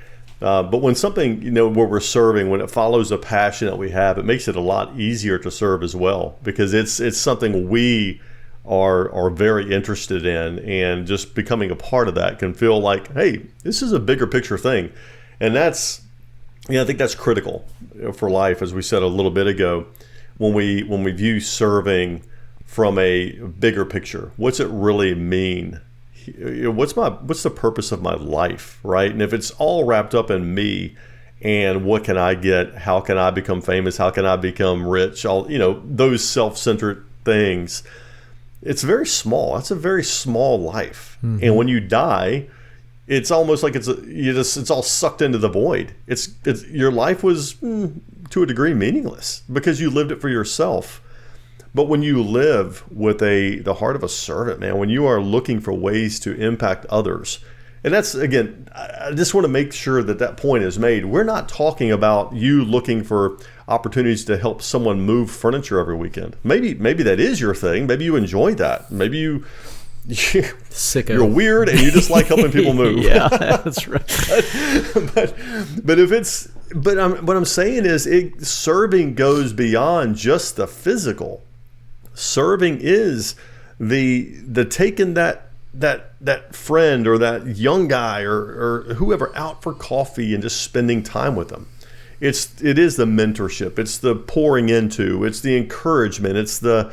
But when something, where we're serving, when it follows a passion that we have, it makes it a lot easier to serve as well, because it's something we are very interested in, and just becoming a part of that can feel like, hey, this is a bigger picture thing. And I think that's critical for life, as we said a little bit ago, when we view serving from a bigger picture. What's it really mean? What's the purpose of my life, right? And if it's all wrapped up in me and what can I get, how can I become famous, how can I become rich, those self-centered things, it's very small. That's a very small life. Mm-hmm. And when you die, it's almost like it's all sucked into the void. It's your life was to a degree meaningless because you lived it for yourself. But when you live with the heart of a servant, man, when you are looking for ways to impact others, and that's, again, I just want to make sure that point is made. We're not talking about you looking for opportunities to help someone move furniture every weekend. Maybe that is your thing. Maybe you enjoy that. Maybe you're weird and you just like helping people move. Yeah, that's right. What I'm saying is, serving goes beyond just the physical. Serving is the taking that friend or that young guy or whoever out for coffee and just spending time with them. It is the mentorship. It's the pouring into. It's the encouragement. It's the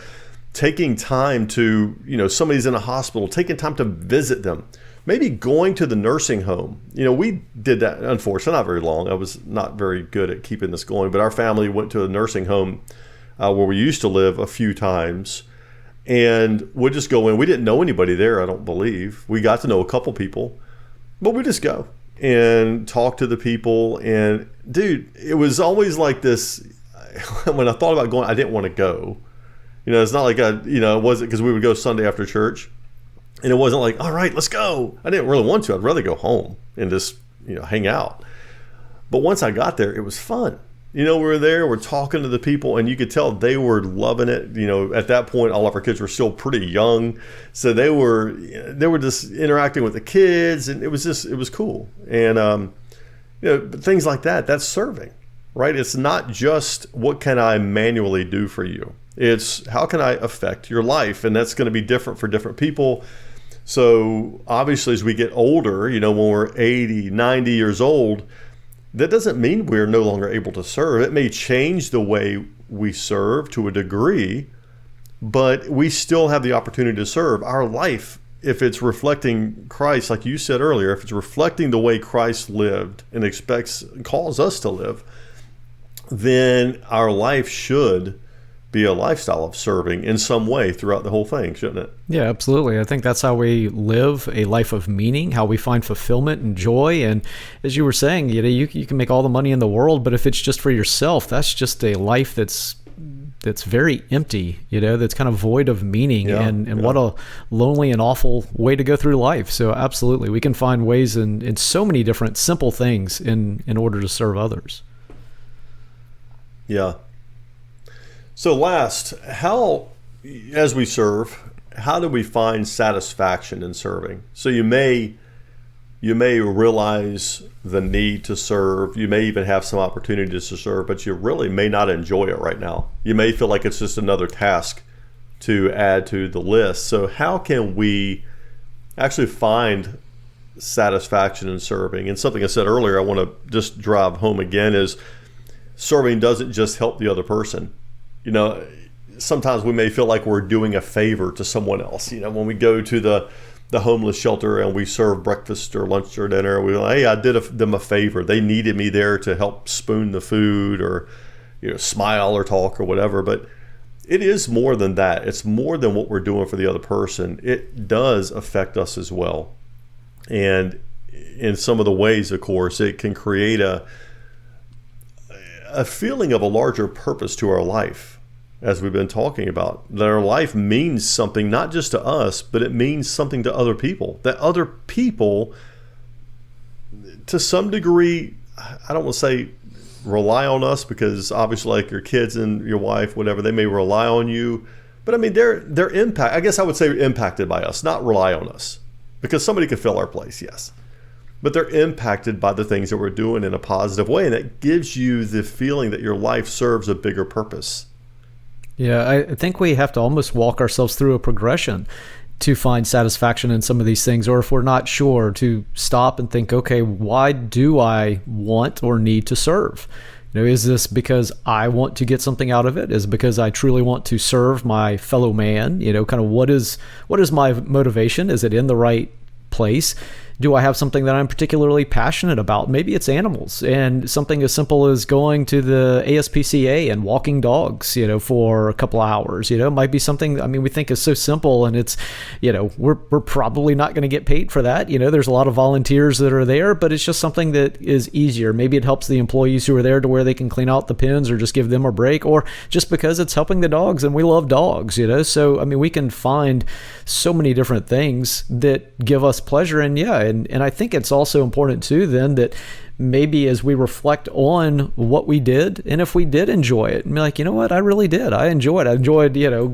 taking time to, somebody's in a hospital, taking time to visit them. Maybe going to the nursing home. We did that, unfortunately, not very long. I was not very good at keeping this going, but our family went to a nursing home where we used to live a few times. And we'd just go in. We didn't know anybody there, I don't believe. We got to know a couple people, but we just go and talk to the people. And dude, it was always like this. When I thought about going, I didn't want to go. It's not like it wasn't because we would go Sunday after church, and it wasn't like, all right, let's go. I didn't really want to. I'd rather go home and just hang out. But once I got there, it was fun. we were there, we're talking to the people, and you could tell they were loving it. At that point, all of our kids were still pretty young, so they were just interacting with the kids, and it was cool. And things like that's serving, right? It's not just what can I manually do for you. It's how can I affect your life, and that's going to be different for different people. So obviously, as we get older, when we're 80, 90 years old, that doesn't mean we're no longer able to serve. It may change the way we serve to a degree, but we still have the opportunity to serve. Our life, if it's reflecting Christ, like you said earlier, if it's reflecting the way Christ lived and calls us to live, then our life should be a lifestyle of serving in some way throughout the whole thing, shouldn't it? Yeah, absolutely. I think that's how we live a life of meaning, how we find fulfillment and joy. And as you were saying, you can make all the money in the world, but if it's just for yourself, that's just a life that's very empty, that's kind of void of meaning. And what a lonely and awful way to go through life. So absolutely, we can find ways in so many different simple things in order to serve others. Yeah. So last, as we serve, how do we find satisfaction in serving? So you may realize the need to serve. You may even have some opportunities to serve, but you really may not enjoy it right now. You may feel like it's just another task to add to the list. So how can we actually find satisfaction in serving? And something I said earlier, I want to just drive home again, is serving doesn't just help the other person. Sometimes we may feel like we're doing a favor to someone else. When we go to the homeless shelter and we serve breakfast or lunch or dinner, we're like, hey, I did them a favor. They needed me there to help spoon the food or smile or talk or whatever. But it is more than that. It's more than what we're doing for the other person. It does affect us as well. And in some of the ways, of course, it can create a feeling of a larger purpose to our life, as we've been talking about, that our life means something, not just to us, but it means something to other people, that other people, to some degree, I don't want to say rely on us, because obviously like your kids and your wife, whatever, they may rely on you, but I mean, they're impact. I guess I would say impacted by us, not rely on us, because somebody could fill our place, yes. But they're impacted by the things that we're doing in a positive way. And that gives you the feeling that your life serves a bigger purpose. Yeah, I think we have to almost walk ourselves through a progression to find satisfaction in some of these things. Or if we're not sure, to stop and think, okay, why do I want or need to serve? Is this because I want to get something out of it? Is it because I truly want to serve my fellow man? Kind of what is my motivation? Is it in the right place? Do I have something that I'm particularly passionate about? Maybe it's animals, and something as simple as going to the ASPCA and walking dogs, for a couple of hours, might be something, we think is so simple, and it's, we're probably not going to get paid for that. There's a lot of volunteers that are there, but it's just something that is easier. Maybe it helps the employees who are there to where they can clean out the pens or just give them a break, or just because it's helping the dogs and we love dogs, So, we can find so many different things that give us pleasure. And I think it's also important too then that maybe as we reflect on what we did, and if we did enjoy it, and be like, you know what, I really did. I enjoyed,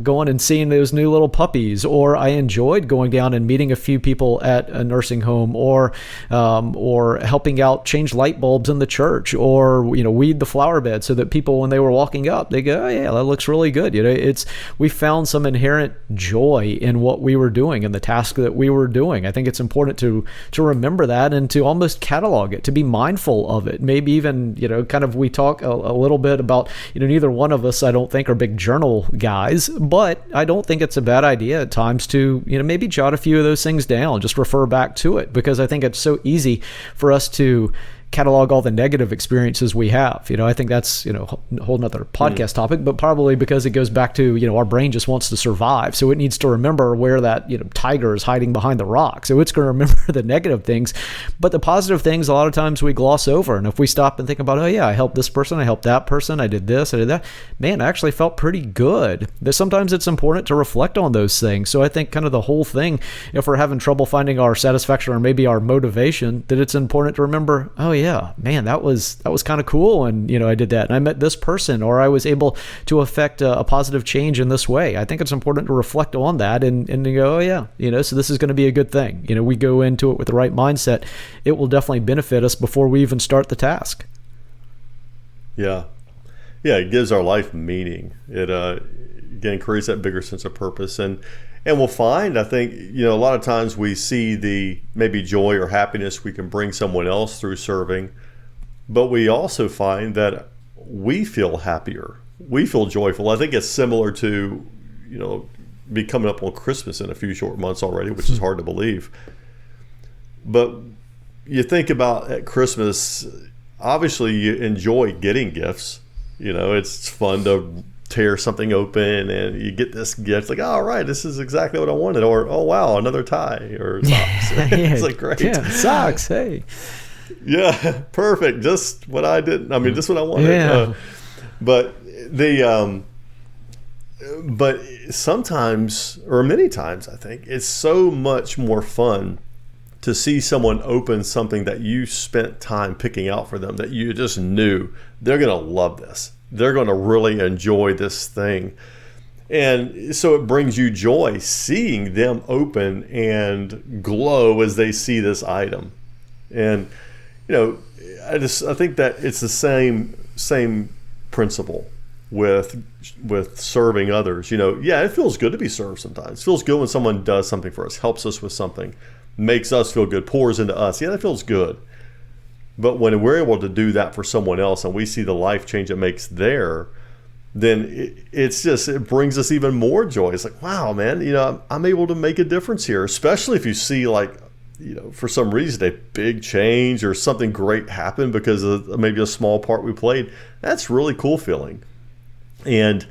going and seeing those new little puppies, or I enjoyed going down and meeting a few people at a nursing home, or helping out change light bulbs in the church, or, weed the flower bed so that people, when they were walking up, they go, oh yeah, that looks really good. We found some inherent joy in what we were doing and the task that we were doing. I think it's important to remember that and to almost catalog it, to be mindful of it. Maybe even, we talk a little bit about, neither one of us, I don't think, are big journal guys, but I don't think it's a bad idea at times to, maybe jot a few of those things down, just refer back to it, because I think it's so easy for us to catalog all the negative experiences we have. I think that's, a whole nother podcast topic, but probably because it goes back to, our brain just wants to survive. So it needs to remember where that, tiger is hiding behind the rock. So it's going to remember the negative things, but the positive things, a lot of times we gloss over. And if we stop and think about, oh yeah, I helped this person, I helped that person, I did this, I did that, man, I actually felt pretty good. Sometimes it's important to reflect on those things. So I think kind of the whole thing, if we're having trouble finding our satisfaction or maybe our motivation, that it's important to remember, oh yeah, yeah, man, that was kind of cool. And, I did that, and I met this person, or I was able to affect a positive change in this way. I think it's important to reflect on that and to go, oh yeah, so this is going to be a good thing. We go into it with the right mindset. It will definitely benefit us before we even start the task. Yeah. Yeah, it gives our life meaning. It again creates that bigger sense of purpose, and we'll find, I think, a lot of times we see the maybe joy or happiness we can bring someone else through serving, but we also find that we feel happier, we feel joyful. I think it's similar to be coming up on Christmas in a few short months already, which is hard to believe. But you think about at Christmas, obviously you enjoy getting gifts. It's fun to tear something open and you get this gift, like, all right, this is exactly what I wanted, or oh wow, another tie or socks. It's like, great. Yeah, socks, hey. Yeah, perfect. Just what I did. I mean, just what I wanted. Yeah. But sometimes, or many times, I think it's so much more fun to see someone open something that you spent time picking out for them, that you just knew they're going to love this. They're going to really enjoy this thing. And so it brings you joy seeing them open and glow as they see this item. And, I think that it's the same principle with serving others. Yeah, it feels good to be served sometimes. It feels good when someone does something for us, helps us with something, makes us feel good, pours into us. Yeah, that feels good. But when we're able to do that for someone else and we see the life change it makes there, then it brings us even more joy. It's like, wow, man, I'm able to make a difference here, especially if you see, like, for some reason a big change or something great happen because of maybe a small part we played. That's really cool feeling. And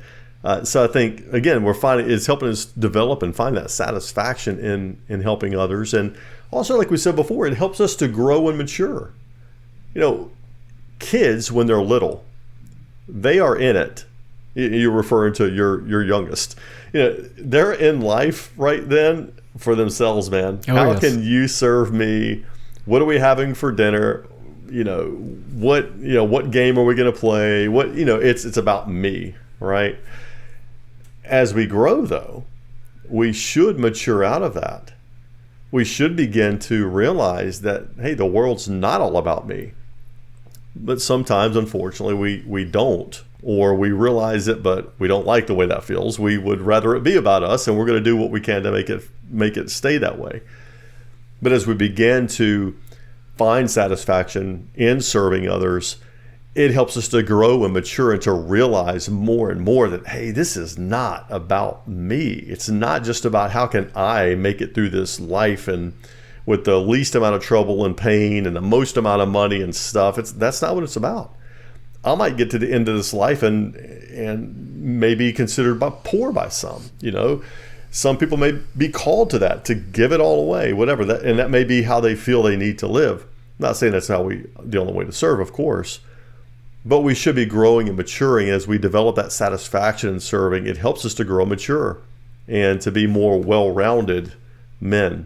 so I think, again, we're finding it's helping us develop and find that satisfaction in helping others. And also, like we said before, it helps us to grow and mature. Kids, when they're little, they are in it. You're referring to your youngest. They're in life right then for themselves, man. How can you serve me? What are we having for dinner? What game are we going to play? It's about me, right? As we grow, though, we should mature out of that. We should begin to realize that, hey, the world's not all about me. But sometimes, unfortunately, we don't, or we realize it, but we don't like the way that feels. We would rather it be about us, and we're going to do what we can to make it stay that way. But as we begin to find satisfaction in serving others, it helps us to grow and mature and to realize more and more that, hey, this is not about me. It's not just about how can I make it through this life and with the least amount of trouble and pain and the most amount of money and stuff. That's not what it's about. I might get to the end of this life and maybe considered poor by some. Some people may be called to that, to give it all away, whatever. And that may be how they feel they need to live. I'm not saying that's the only way to serve, of course. But we should be growing and maturing as we develop that satisfaction in serving. It helps us to grow and mature and to be more well-rounded men.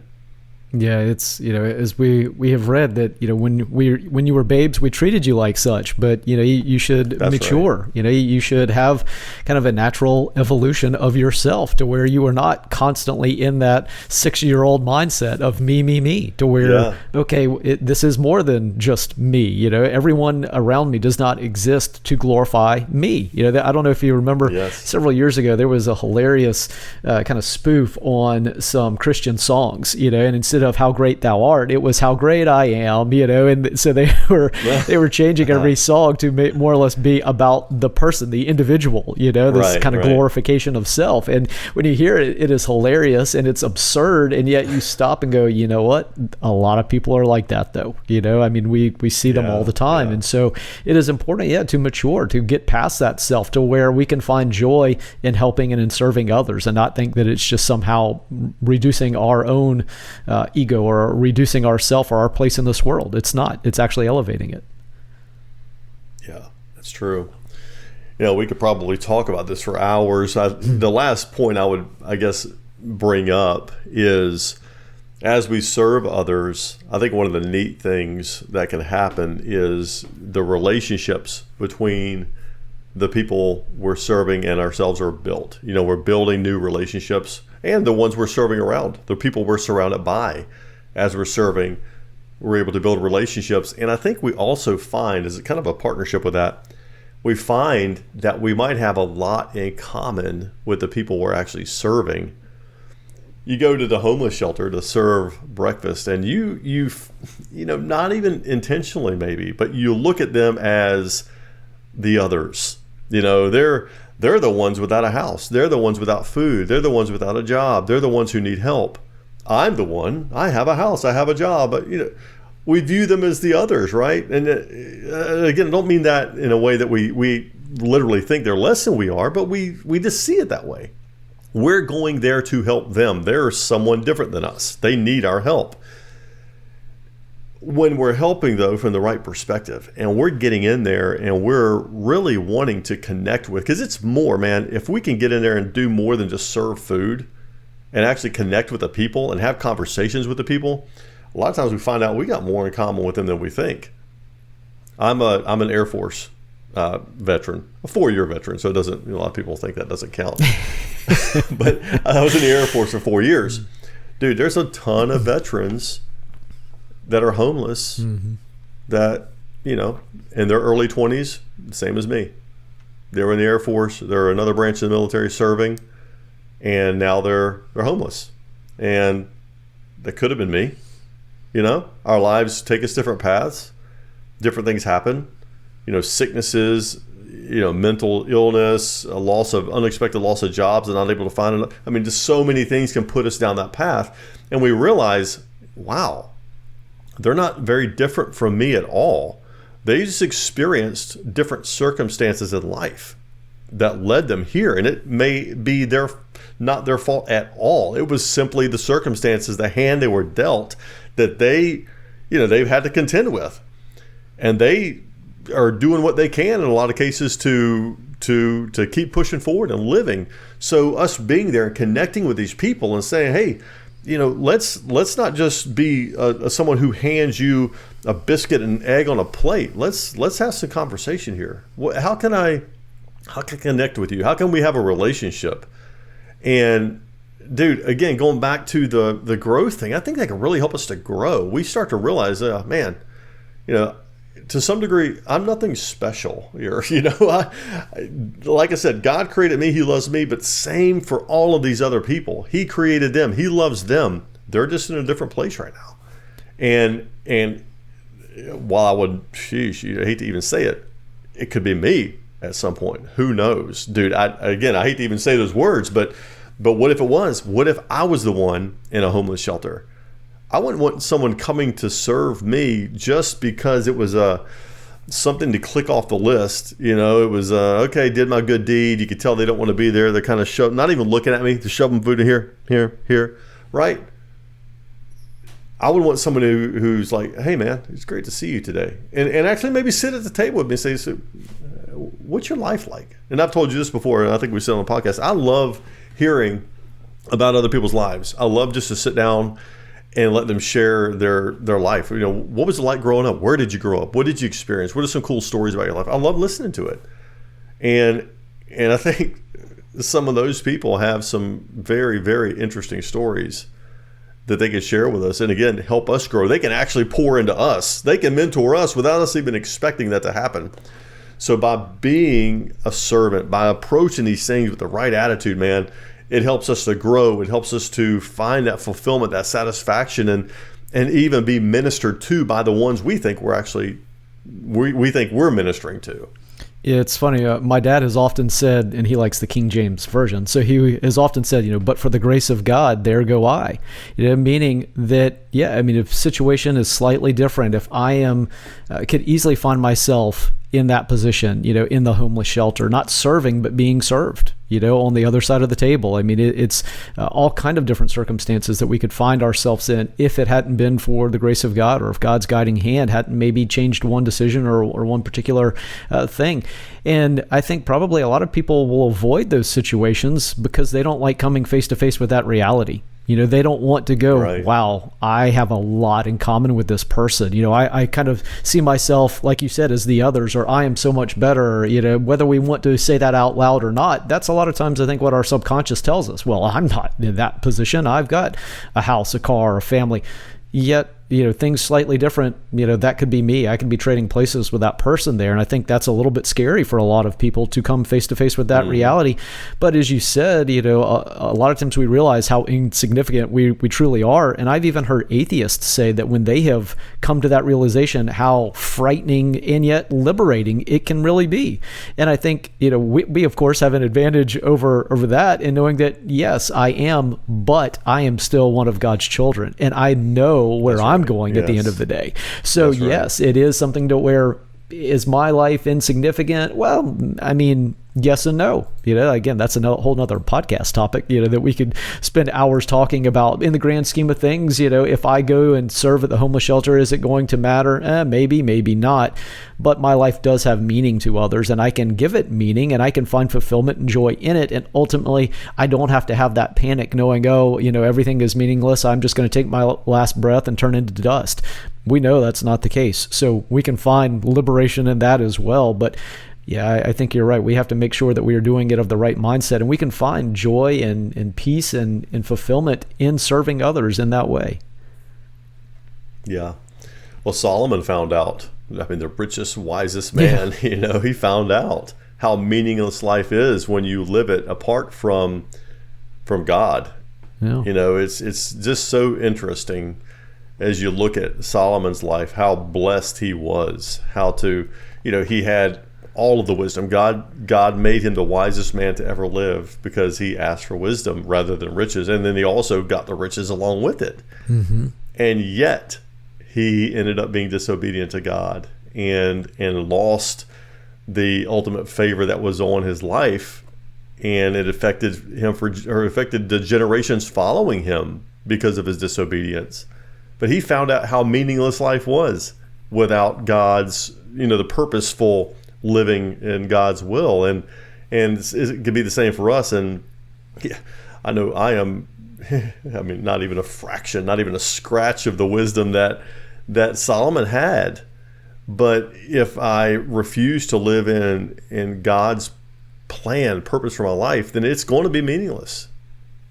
Yeah, it's, as we have read that, when you were babes, we treated you like such, but, you should That's mature, right. You should have kind of a natural evolution of yourself to where you are not constantly in that 6-year-old mindset of me, to where, okay, this is more than just me, everyone around me does not exist to glorify me. I don't know if you remember several years ago, there was a hilarious kind of spoof on some Christian songs, and instead of how great thou art, it was how great I am, and so they were changing every song to more or less be about the person, the individual, this kind of glorification of self. And when you hear it, it is hilarious and it's absurd, and yet you stop and go, you know what? A lot of people are like that, though. I mean, we see them all the time, and so it is important, to mature, to get past that self to where we can find joy in helping and in serving others, and not think that it's just somehow reducing our own ego or reducing ourself or our place in this world. It's not. It's actually elevating it. Yeah, that's true. We could probably talk about this for hours. The last point I would, I guess, bring up is as we serve others, I think one of the neat things that can happen is the relationships between the people we're serving and ourselves are built. We're building new relationships, and the ones we're serving around, the people we're surrounded by as we're serving, we're able to build relationships. And I think we also find, as kind of a partnership with that, we find that we might have a lot in common with the people we're actually serving. You go to the homeless shelter to serve breakfast, and you not even intentionally maybe, but you look at them as the others. They're the ones without a house. They're the ones without food. They're the ones without a job. They're the ones who need help. I'm the one. I have a house. I have a job. But we view them as the others, right? And again, I don't mean that in a way that we literally think they're less than we are, but we just see it that way. We're going there to help them. They're someone different than us. They need our help. When we're helping, though, from the right perspective, and we're getting in there and we're really wanting to connect with, because it's more, man, if we can get in there and do more than just serve food and actually connect with the people and have conversations with the people, a lot of times we find out we got more in common with them than we think. I'm an Air Force veteran, a 4-year veteran, so it doesn't. A lot of people think that doesn't count. But I was in the Air Force for 4 years. Dude, there's a ton of veterans that are homeless that, in their early 20s, same as me. They were in the Air Force. They're another branch of the military serving, and now they're homeless. And that could have been me. Our lives take us different paths. Different things happen. Sicknesses, mental illness, unexpected loss of jobs, and not able to find it. I mean, just so many things can put us down that path. And we realize, wow, they're not very different from me at all. They just experienced different circumstances in life that led them here. And it may be not their fault at all. It was simply the circumstances, the hand they were dealt, that they've had to contend with. And they are doing what they can in a lot of cases to keep pushing forward and living. So us being there and connecting with these people and saying, hey, let's not just be someone who hands you a biscuit and egg on a plate. Let's have some conversation here. How can I connect with you? How can we have a relationship? And dude, again, going back to the growth thing, I think that can really help us to grow. We start to realize, man, to some degree, I'm nothing special here. Like I said, God created me. He loves me, but same for all of these other people. He created them. He loves them. They're just in a different place right now. And while I would, I hate to even say it, it could be me at some point. Who knows? Dude, I hate to even say those words, but what if it was? What if I was the one in a homeless shelter? I wouldn't want someone coming to serve me just because it was something to click off the list. It was, okay, did my good deed. You could tell they don't want to be there. They're kind of not even looking at me. They're shoving food in here, right? I would want someone who's like, hey, man, it's great to see you today. And actually maybe sit at the table with me and say, so, what's your life like? And I've told you this before, and I think we said on the podcast, I love hearing about other people's lives. I love just to sit down and let them share their life. What was it like growing up? Where did you grow up? What did you experience? What are some cool stories about your life? I love listening to it. And I think some of those people have some very, very interesting stories that they can share with us. And again, help us grow. They can actually pour into us. They can mentor us without us even expecting that to happen. So by being a servant, by approaching these things with the right attitude, man, it helps us to grow. It helps us to find that fulfillment, that satisfaction, and even be ministered to by the ones we think we think we're ministering to. It's funny. My dad has often said, and he likes the King James version, so he has often said, but for the grace of God, there go I. Meaning that, if situation is slightly different, if I could easily find myself in that position, in the homeless shelter, not serving, but being served, on the other side of the table. It's all kind of different circumstances that we could find ourselves in if it hadn't been for the grace of God, or if God's guiding hand hadn't maybe changed one decision or one particular thing. And I think probably a lot of people will avoid those situations because they don't like coming face to face with that reality. They don't want to go, Right. wow, I have a lot in common with this person. I kind of see myself, like you said, as the others, or I am so much better. Whether we want to say that out loud or not, that's a lot of times I think what our subconscious tells us. Well, I'm not in that position. I've got a house, a car, a family. Yet, things slightly different, that could be me. I could be trading places with that person there. And I think that's a little bit scary for a lot of people to come face to face with that reality. But as you said, a lot of times we realize how insignificant we truly are. And I've even heard atheists say that when they have come to that realization, how frightening and yet liberating it can really be. And I think, we of course have an advantage over that in knowing that, yes, I am, but I am still one of God's children. And I know where I'm going at the end of the day. So yes, it is something to where, is my life insignificant? Well, I mean, yes and no. Again, that's a whole nother podcast topic, that we could spend hours talking about. In the grand scheme of things, if I go and serve at the homeless shelter, is it going to matter? Maybe, maybe not. But my life does have meaning to others, and I can give it meaning, and I can find fulfillment and joy in it. And ultimately, I don't have to have that panic knowing, everything is meaningless. I'm just going to take my last breath and turn into dust. We know that's not the case. So we can find liberation in that as well. But yeah, I think you're right. We have to make sure that we are doing it of the right mindset, and we can find joy and peace and fulfillment in serving others in that way. Yeah. Well, Solomon found out. I mean, the richest, wisest man, he found out how meaningless life is when you live it apart from God. Yeah. It's just so interesting as you look at Solomon's life, how blessed he was, he had all of the wisdom. God made him the wisest man to ever live because he asked for wisdom rather than riches. And then he also got the riches along with it. Mm-hmm. And yet he ended up being disobedient to God and lost the ultimate favor that was on his life. And it affected the generations following him because of his disobedience. But he found out how meaningless life was without God's, the purposeful living in God's will. And it could be the same for us. And yeah, I know I am, not even a fraction, not even a scratch of the wisdom that Solomon had. But if I refuse to live in God's plan, purpose for my life, then it's going to be meaningless.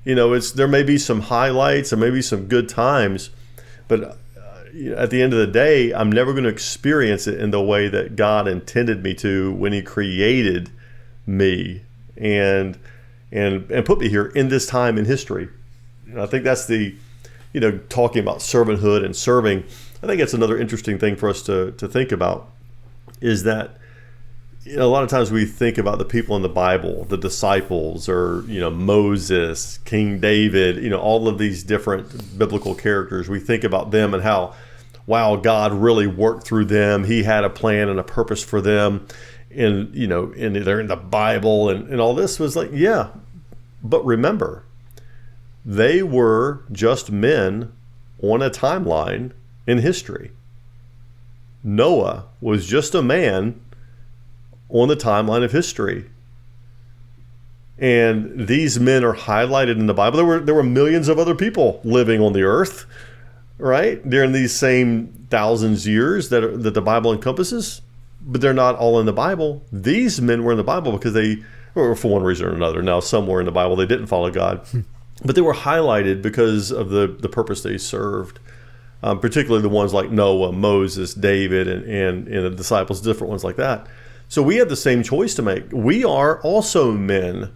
There may be some highlights, there may be some good times, but at the end of the day, I'm never going to experience it in the way that God intended me to when he created me and put me here in this time in history. I think that's talking about servanthood and serving. I think that's another interesting thing for us to think about, is that a lot of times we think about the people in the Bible, the disciples, or Moses, King David, all of these different biblical characters. We think about them and how, wow, God really worked through them. He had a plan and a purpose for them, and they're in the Bible, and all this was like, yeah. But remember, they were just men on a timeline in history. Noah was just a man on the timeline of history. And these men are highlighted in the Bible. There were millions of other people living on the earth, right? During these same thousands of years that the Bible encompasses, but they're not all in the Bible. These men were in the Bible because or for one reason or another. Now, some were in the Bible, they didn't follow God, but they were highlighted because of the purpose they served. Particularly the ones like Noah, Moses, David, and the disciples, different ones like that. So we have the same choice to make. We are also men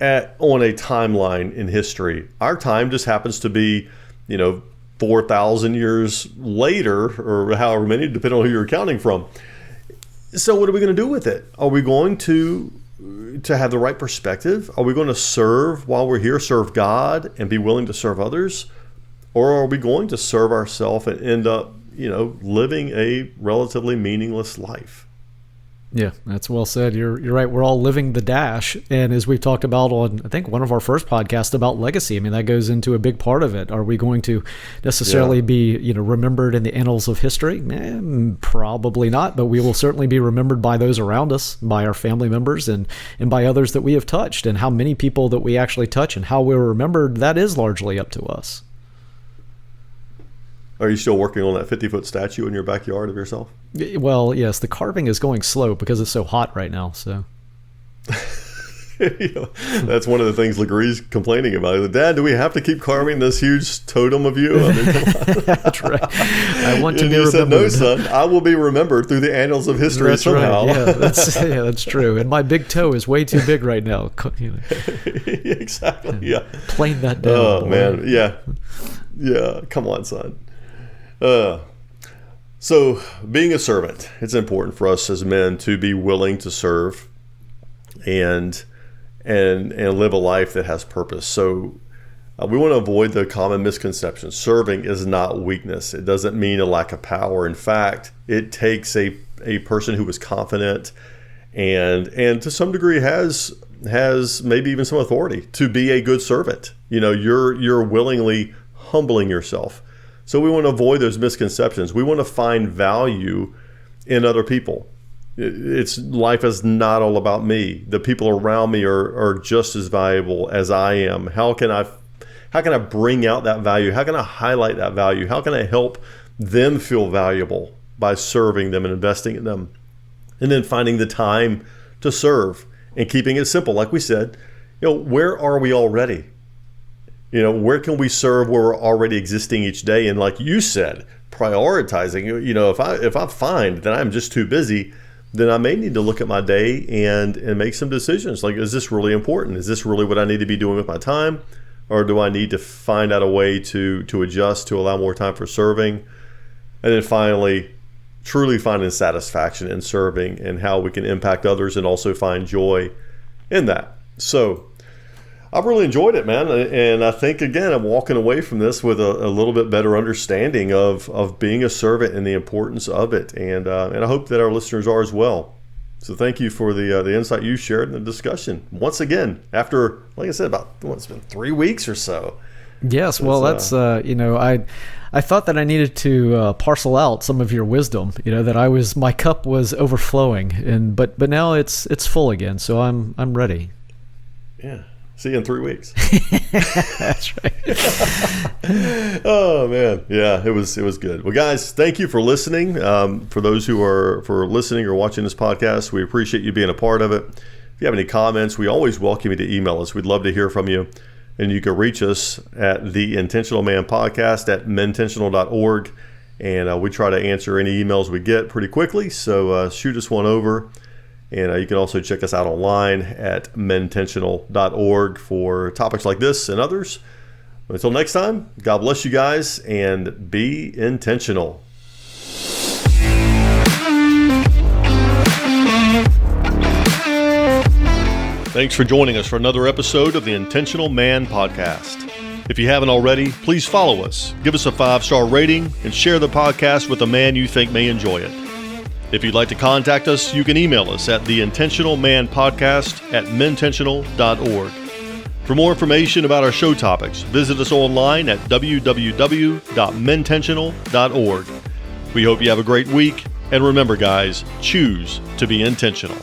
on a timeline in history. Our time just happens to be, 4,000 years later, or however many, depending on who you're counting from. So what are we going to do with it? Are we going to have the right perspective? Are we going to serve while we're here, serve God and be willing to serve others? Or are we going to serve ourselves and end up, living a relatively meaningless life? Yeah, that's well said. You're right. We're all living the dash, and as we've talked about on, I think, one of our first podcasts about legacy. I mean, that goes into a big part of it. Are we going to necessarily be, remembered in the annals of history? Probably not, but we will certainly be remembered by those around us, by our family members, and by others that we have touched. And how many people that we actually touch and how we're remembered, that is largely up to us. Are you still working on that 50-foot statue in your backyard of yourself? Well, yes, the carving is going slow because it's so hot right now. So that's one of the things Legree's complaining about. Dad, do we have to keep carving this huge totem of you? I mean, that's right. I want to be remembered. Said, no, son, I will be remembered through the annals of history that's somehow. Right. Yeah, that's true. And my big toe is way too big right now. Exactly. Yeah. Plane that down. Oh, boy. Man. Yeah. Come on, son. So being a servant, it's important for us as men to be willing to serve and live a life that has purpose. So we want to avoid the common misconceptions. Serving is not weakness. It doesn't mean a lack of power. In fact, it takes a person who is confident and to some degree has maybe even some authority to be a good servant. You're willingly humbling yourself. So we want to avoid those misconceptions. We want to find value in other people. Life is not all about me. The people around me are just as valuable as I am. How can I bring out that value? How can I highlight that value? How can I help them feel valuable by serving them and investing in them? And then finding the time to serve and keeping it simple. Like we said, where are we already? Where can we serve where we're already existing each day? And like you said, prioritizing, if I find that I'm just too busy, then I may need to look at my day and make some decisions. Like, is this really important? Is this really what I need to be doing with my time? Or do I need to find out a way to adjust to allow more time for serving? And then finally, truly finding satisfaction in serving and how we can impact others and also find joy in that. So I've really enjoyed it, man. And I think, again, I'm walking away from this with a little bit better understanding of being a servant and the importance of it. And I hope that our listeners are as well. So thank you for the insight you shared in the discussion. Once again, after, like I said, it's been 3 weeks or so. Yes, well, that's, I thought that I needed to parcel out some of your wisdom, that my cup was overflowing, but now it's full again. So I'm ready. Yeah. See you in 3 weeks. That's right. Oh man, yeah, it was good. Well, guys, thank you for listening. For those for listening or watching this podcast, we appreciate you being a part of it. If you have any comments, we always welcome you to email us. We'd love to hear from you, and you can reach us at the Intentional Man Podcast at mententional.org, and we try to answer any emails we get pretty quickly. So shoot us one over. And you can also check us out online at mententional.org for topics like this and others. Until next time, God bless you guys and be intentional. Thanks for joining us for another episode of the Intentional Man Podcast. If you haven't already, please follow us, give us a 5-star rating, and share the podcast with a man you think may enjoy it. If you'd like to contact us, you can email us at theintentionalmanpodcast@mententional.org. For more information about our show topics, visit us online at www.mententional.org. We hope you have a great week, and remember, guys, choose to be intentional.